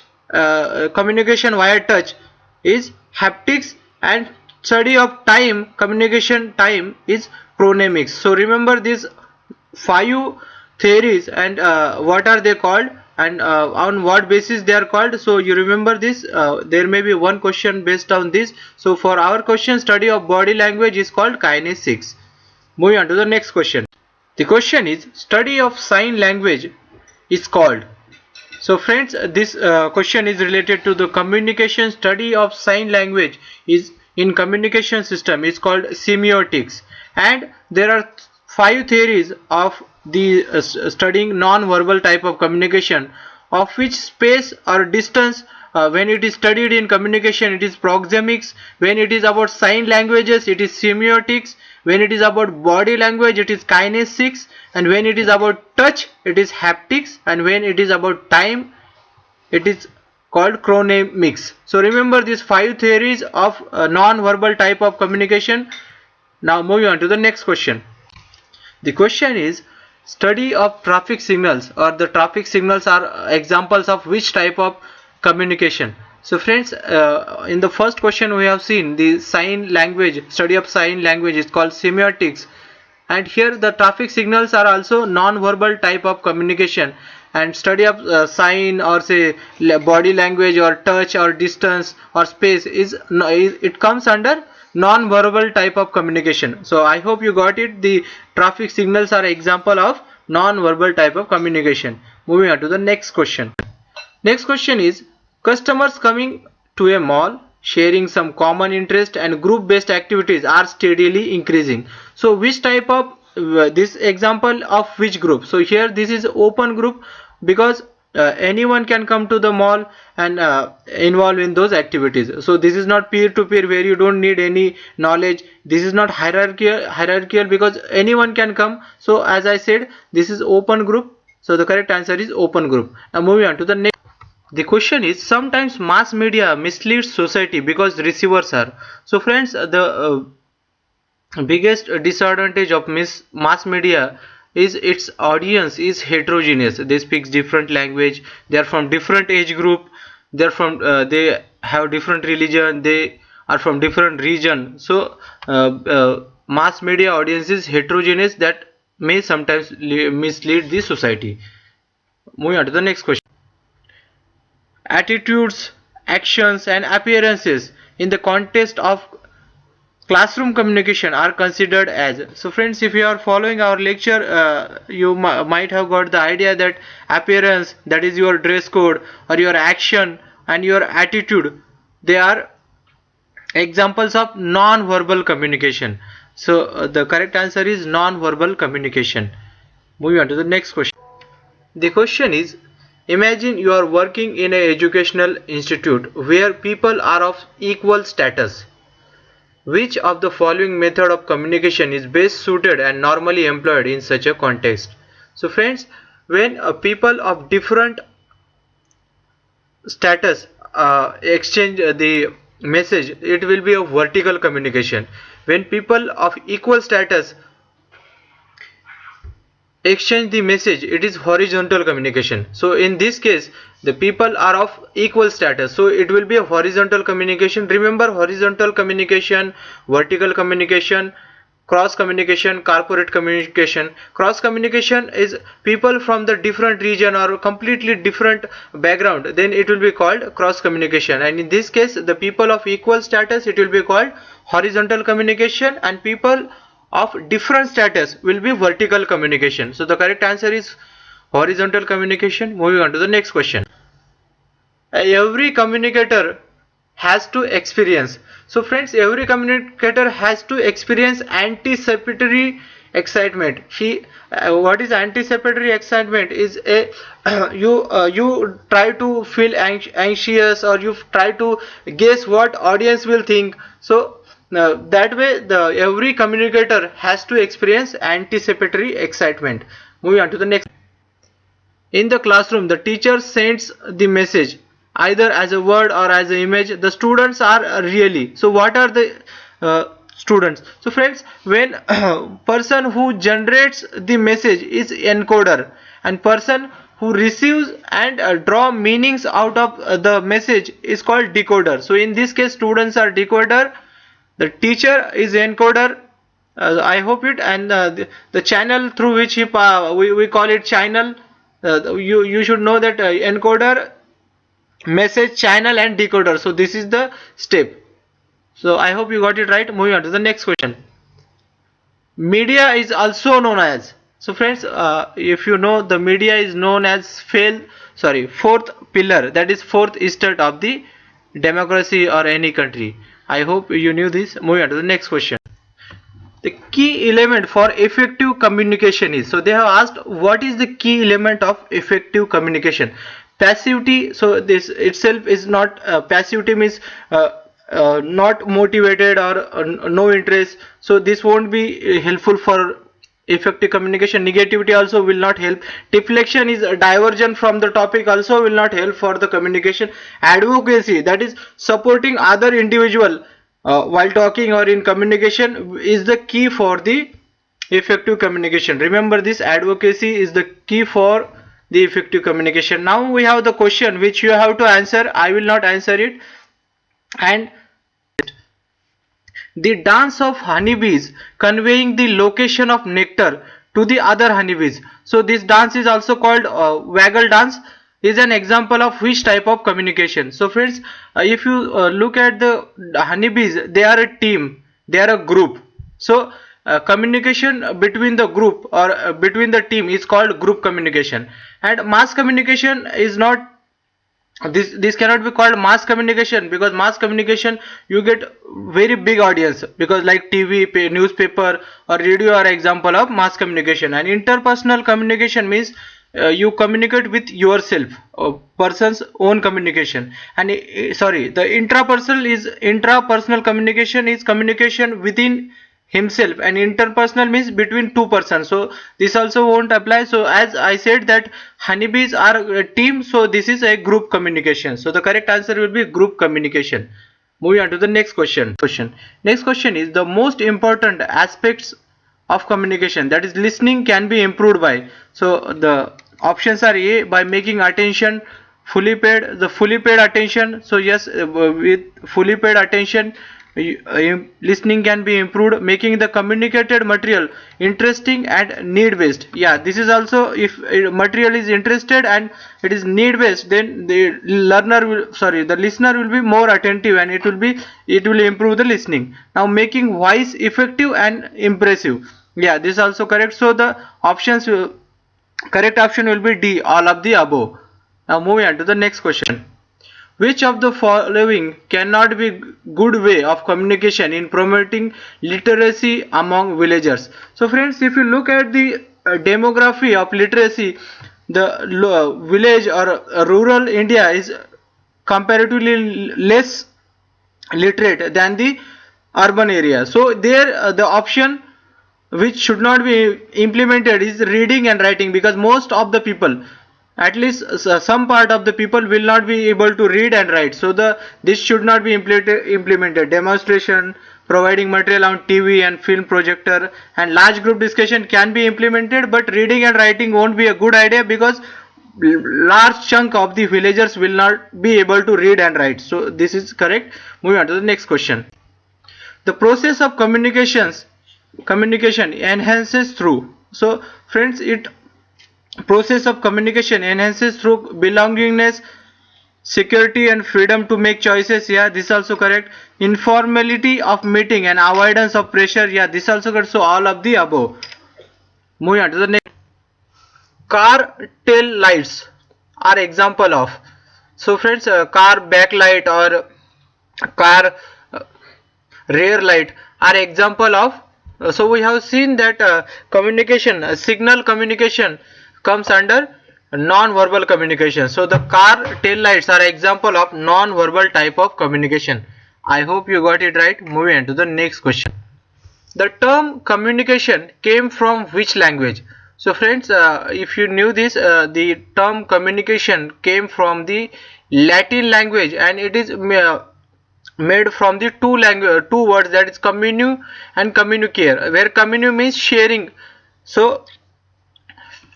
communication via touch, is haptics, and study of time, communication time, is chronemics. So remember these 5 theories and what are they called and on what basis they are called. So you remember this. There may be one question based on this. So for our question, study of body language is called kinesics. Moving on to the next question. The question is, study of sign language is called. So friends, this question is related to the communication. Study of sign language is in communication system is called semiotics, and there are 5 theories of the studying non-verbal type of communication, of which space or distance, when it is studied in communication, it is proxemics. When it is about sign languages, it is semiotics. When it is about body language, it is kinesics, and when it is about touch, it is haptics, and when it is about time, it is called chronemics. So remember these 5 theories of non-verbal type of communication. Now moving on to the next question. The question is, study of traffic signals, or the traffic signals are examples of which type of communication. So friends, in the first question we have seen the sign language, study of sign language is called semiotics, and here the traffic signals are also non-verbal type of communication. and study of sign or say body language or touch or distance or space it comes under non-verbal type of communication. So I hope you got it. The traffic signals are example of non-verbal type of communication. Moving on to the next question. Next question is, customers coming to a mall sharing some common interest and group based activities are steadily increasing. So which type of this example of which group? So here this is open group because anyone can come to the mall and involve in those activities. So this is not peer to peer where you don't need any knowledge. This is not hierarchical because anyone can come. So as I said, this is open group. So the correct answer is open group. Now moving on to the next. The question is, sometimes mass media misleads society because receivers are. So friends, the biggest disadvantage of mass media is its audience is heterogeneous. They speak different language, they are from different age group, they have different religion, they are from different region. So mass media audience is heterogeneous, that may sometimes mislead the society. Moving on to the next question. Attitudes, actions and appearances in the context of classroom communication are considered as. So friends, if you are following our lecture, you might have got the idea that appearance, that is your dress code or your action and your attitude, they are examples of non-verbal communication. So the correct answer is non-verbal communication. Moving on to the next question. The question is, imagine you are working in an educational institute where people are of equal status. Which of the following method of communication is best suited and normally employed in such a context? So friends, when people of different status exchange the message, it will be a vertical communication. When people of equal status exchange the message, it is horizontal communication. So in this case, the people are of equal status, so it will be a horizontal communication. Remember, horizontal communication, vertical communication, cross communication, corporate communication. Cross communication is people from the different region or completely different background, then it will be called cross communication. And in this case, the people of equal status, it will be called horizontal communication, and people of different status will be vertical communication. So the correct answer is horizontal communication. Moving on to the next question. Every communicator has to experience. So friends, every communicator has to experience anticipatory excitement. What is anticipatory excitement? Is a you try to feel anxious, or you try to guess what audience will think. So that way, every communicator has to experience anticipatory excitement. Moving on to the next. In the classroom, the teacher sends the message either as a word or as an image. The students are really. So what are the students? So friends, when person who generates the message is encoder, and person who receives and draw meanings out of the message is called decoder. So in this case, students are decoder, the teacher is encoder. I hope it, and the channel through which we call it channel. You should know that encoder, message, channel and decoder. So this is the step. So I hope you got it right. Moving on to the next question. Media is also known as. So friends, if you know, the media is known as fourth pillar, that is fourth estate of the democracy or any country. I hope you knew this. Moving on to the next question. The key element for effective communication is. So they have asked, what is the key element of effective communication? Passivity. So this itself is not passivity means not motivated or no interest. So this won't be helpful for effective communication. Negativity also will not help. Deflection is diversion from the topic, also will not help for the communication. Advocacy, that is supporting other individual while talking or in communication, is the key for the effective communication. Remember, this advocacy is the key for the effective communication. Now we have the question which you have to answer. I will not answer it. And the dance of honeybees conveying the location of nectar to the other honeybees. So this dance is also called waggle dance, is an example of which type of communication. So friends, if you look at the honeybees, they are a team, they are a group. So communication between the group or between the team is called group communication. And mass communication is not, this cannot be called mass communication, because mass communication you get very big audience, because like TV, newspaper or radio are example of mass communication. And interpersonal communication means you communicate with yourself, person's own communication. And sorry, the intrapersonal communication is communication within himself, and interpersonal means between two persons. So this also won't apply. So as I said that honeybees are a team, so this is a group communication. So the correct answer will be group communication. Moving on to the next question. Next question is the most important aspects of communication, that is listening, can be improved by. So the options are A, by making attention fully paid, the fully paid attention. So yes, with fully paid attention listening can be improved. Making the communicated material interesting and need based. Yeah, this is also, if material is interested and it is need based, then the listener will be more attentive, and it will improve the listening. Now making voice effective and impressive. Yeah, this is also correct. So the options correct option will be D, all of the above. Now moving on to the next question. Which of the following cannot be good way of communication in promoting literacy among villagers? So friends, if you look at the demography of literacy, the village or rural India is comparatively less literate than the urban area. So there the option which should not be implemented is reading and writing, because most of the people, at least some part of the people, will not be able to read and write. So this should not be implemented. Demonstration, providing material on TV and film projector, and large group discussion can be implemented, but reading and writing won't be a good idea, because large chunk of the villagers will not be able to read and write. So this is correct. Moving on to the next question. The process of communication enhances through. So friends, process of communication enhances through belongingness, security and freedom to make choices. Yeah, this is also correct. Informality of meeting and avoidance of pressure. Yeah, this is also correct. So all of the above. Moving on to the next. Car tail lights are example of. So friends, car backlight or car rear light are example of. So we have seen that communication, signal communication comes under non-verbal communication. So the car tail lights are example of non-verbal type of communication. I hope you got it right. Moving on to the next question. The term communication came from which language? So friends, if you knew this, the term communication came from the Latin language, and it is made from the two words, that is communu and communicare, where communu means sharing. So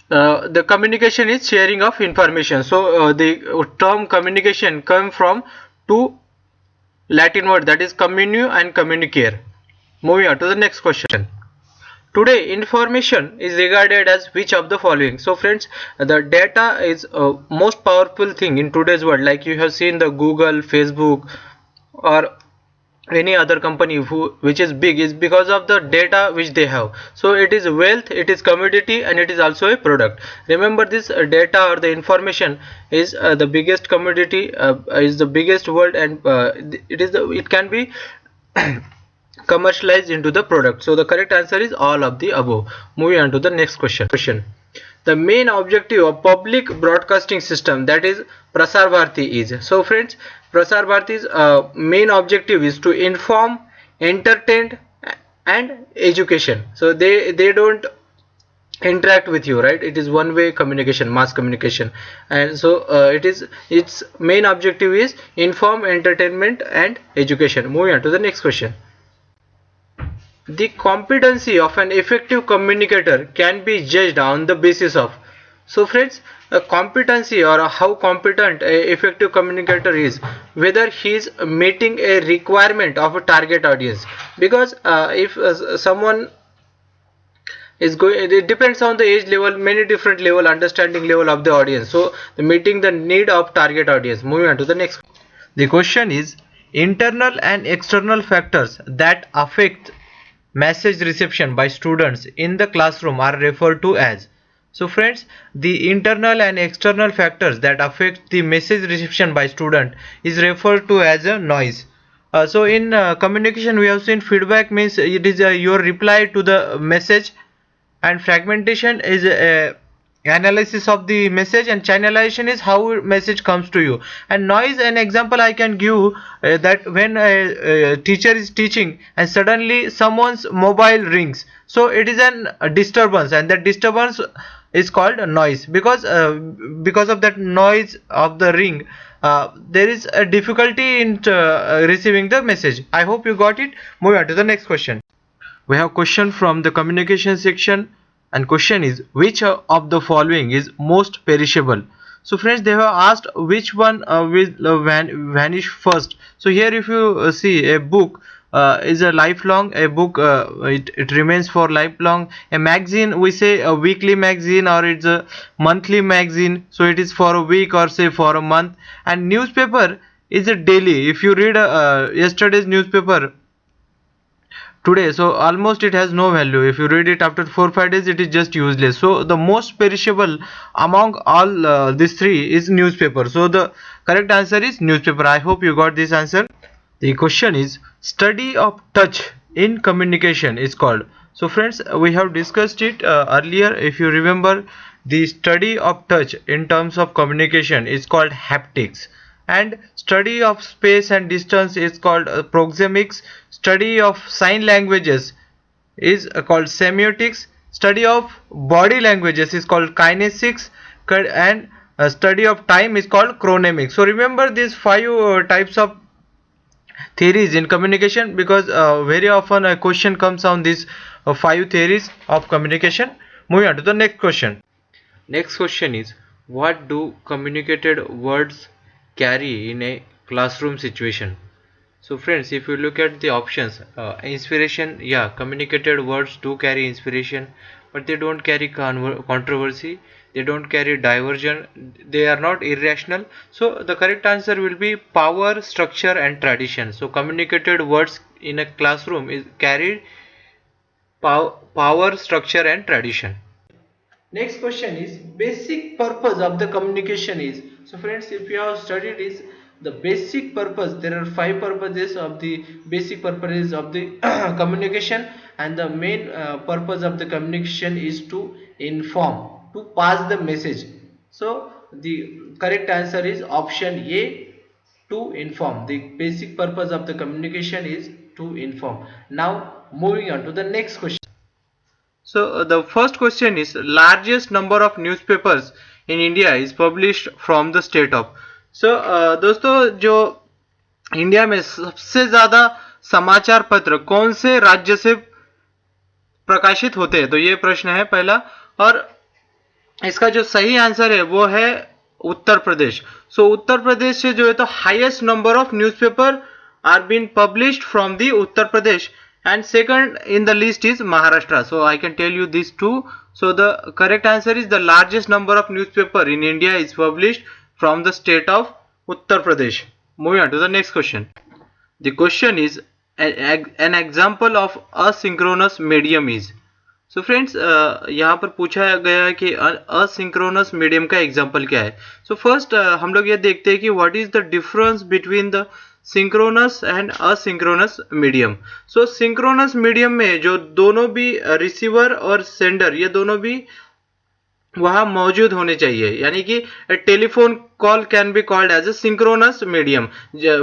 the communication is sharing of information. So the term communication come from two Latin word, that is communu and communicare. Moving on to the next question. Today information is regarded as which of the following? So friends, the data is most powerful thing in today's world. Like you have seen the Google, Facebook or any other company which is big, is because of the data which they have. So it is wealth, it is commodity, and it is also a product. Remember this, data or the information is the biggest commodity, is the biggest world, and it can be commercialized into the product. So the correct answer is all of the above. Moving on to the next question. The main objective of public broadcasting system, that is Prasar Bharati, is. So friends, Prasar Bharati's main objective is to inform, entertain and education. So they don't interact with you, right? It is one way communication, mass communication, and so its main objective is inform, entertainment and education. Moving on to the next question. The competency of an effective communicator can be judged on the basis of. So friends, a competency, or how competent a effective communicator is, whether he is meeting a requirement of a target audience. Because if someone is going, it depends on the age level, many different level, understanding level of the audience. So the meeting the need of target audience. Moving on to the next. The question is, internal and external factors that affect message reception by students in the classroom are referred to as. So friends, the internal and external factors that affect the message reception by student is referred to as a noise. So in communication we have seen feedback means it is your reply to the message, and fragmentation is analysis of the message, and channelization is how message comes to you. And noise, an example I can give, that when a teacher is teaching and suddenly someone's mobile rings, so it is a disturbance, and that disturbance is called a noise, because of that noise of the ring, there is a difficulty in receiving the message. I hope you got it. Move on to the next question. We have question from the communication section, and question is, which of the following is most perishable? So friends, they have asked which one will vanish first. So here if you see, a book is a lifelong, a book it remains for lifelong. A magazine, we say a weekly magazine or it's a monthly magazine, so it is for a week or say for a month. And newspaper is a daily, if you read yesterday's newspaper today, so almost it has no value. If you read it after 4-5 days, it is just useless. So the most perishable among all these three is newspaper. So the correct answer is newspaper. I hope you got this answer. The question is, study of touch in communication is called. So friends, we have discussed it earlier. If you remember, the study of touch in terms of communication is called haptics, and study of space and distance is called proxemics. Study of sign languages is called semiotics. Study of body languages is called kinesics, and study of time is called chronemics. So remember these five types of theories in communication, because very often a question comes on these five theories of communication. Moving on to the next question. Next question is, what do communicated words carry in a classroom situation? So friends, if you look at the options, inspiration, yeah, communicated words do carry inspiration, but they don't carry controversy, they don't carry diversion, they are not irrational. So the correct answer will be power, structure and tradition. So communicated words in a classroom is carried power, structure and tradition. Next question is, basic purpose of the communication is. So friends, if you have studied is the basic purpose, there are five purposes of the basic purposes of the communication, and the main purpose of the communication is to inform, to pass the message. So the correct answer is option A, to inform. The basic purpose of the communication is to inform. Now moving on to the next question. So the first question is, largest number of newspapers in India is published from the state of. So दोस्तों, जो India में सबसे ज्यादा समाचार पत्र कौन से राज्य से प्रकाशित होते हैं, तो ये प्रश्न है पहला। और इसका जो सही आंसर है वो है उत्तर प्रदेश। सो उत्तर प्रदेश से जो है तो highest number of newspaper are been published from the Uttar Pradesh, and second in the list is Maharashtra. So I can tell you these two. So the correct answer is, the largest number of newspaper in India is published from the state of Uttar Pradesh. Moving on to the next question. The question is, an example of asynchronous medium is. So friends, यहाँ पर पूछा गया है कि asynchronous medium का example क्या है. So first हम लोग ये देखते हैं कि what is the difference between the synchronous and asynchronous medium. So synchronous medium में जो दोनों भी रिसीवर और सेंडर, ये दोनों भी वहां मौजूद होने चाहिए, यानी कि telephone call can be called as a synchronous medium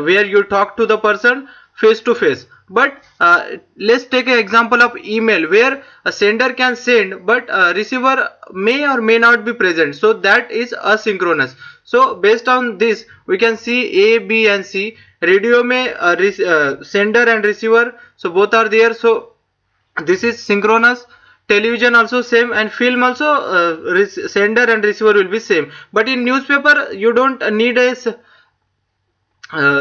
where you talk to the person face to face. But let's take an example of email where a sender can send but receiver may or may not be present, so that is asynchronous. So based on this we can see A, B and C. Radio में sender and receiver, so both are there, so this is synchronous. Television also same, and film also sender and receiver will be same. But in newspaper you don't need a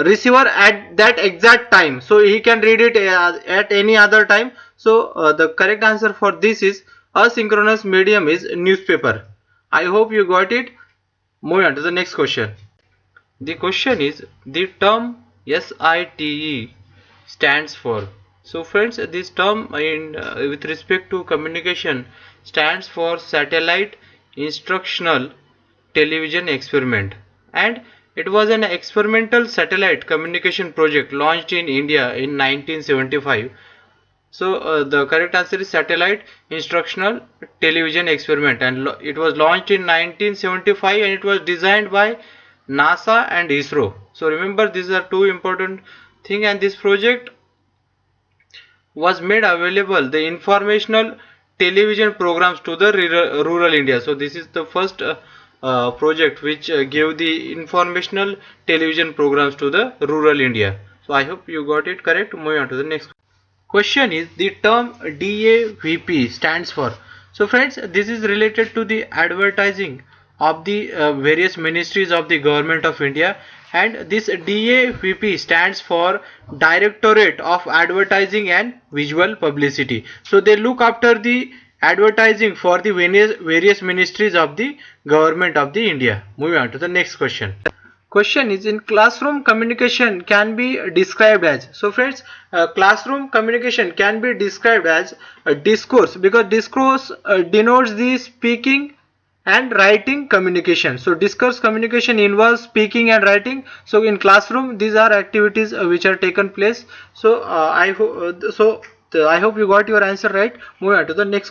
receiver at that exact time, so he can read it at any other time. So the correct answer for this is asynchronous medium is newspaper. I hope you got it. Moving on to the next question. The question is the term SITE stands for. So friends, this term in with respect to communication stands for satellite instructional television experiment, and it was an experimental satellite communication project launched in India in 1975. So the correct answer is satellite instructional television experiment, and it was launched in 1975, and it was designed by NASA and ISRO. So remember, these are two important things, and this project was made available the informational television programs to the rural India. So this is the first project which gave the informational television programs to the rural India. So I hope you got it correct. Moving on to the next question is the term DAVP stands for. So friends, this is related to the advertising of the various ministries of the government of India, and this DAVP stands for Directorate of Advertising and Visual Publicity. So they look after the advertising for the various ministries of the government of the India. Moving on to the next question. Question is in classroom communication can be described as. So friends, classroom communication can be described as a discourse, because discourse denotes the speaking and writing communication. So discourse communication involves speaking and writing. So in classroom these are activities which are taken place. So I hope you got your answer right. Move on to the next question.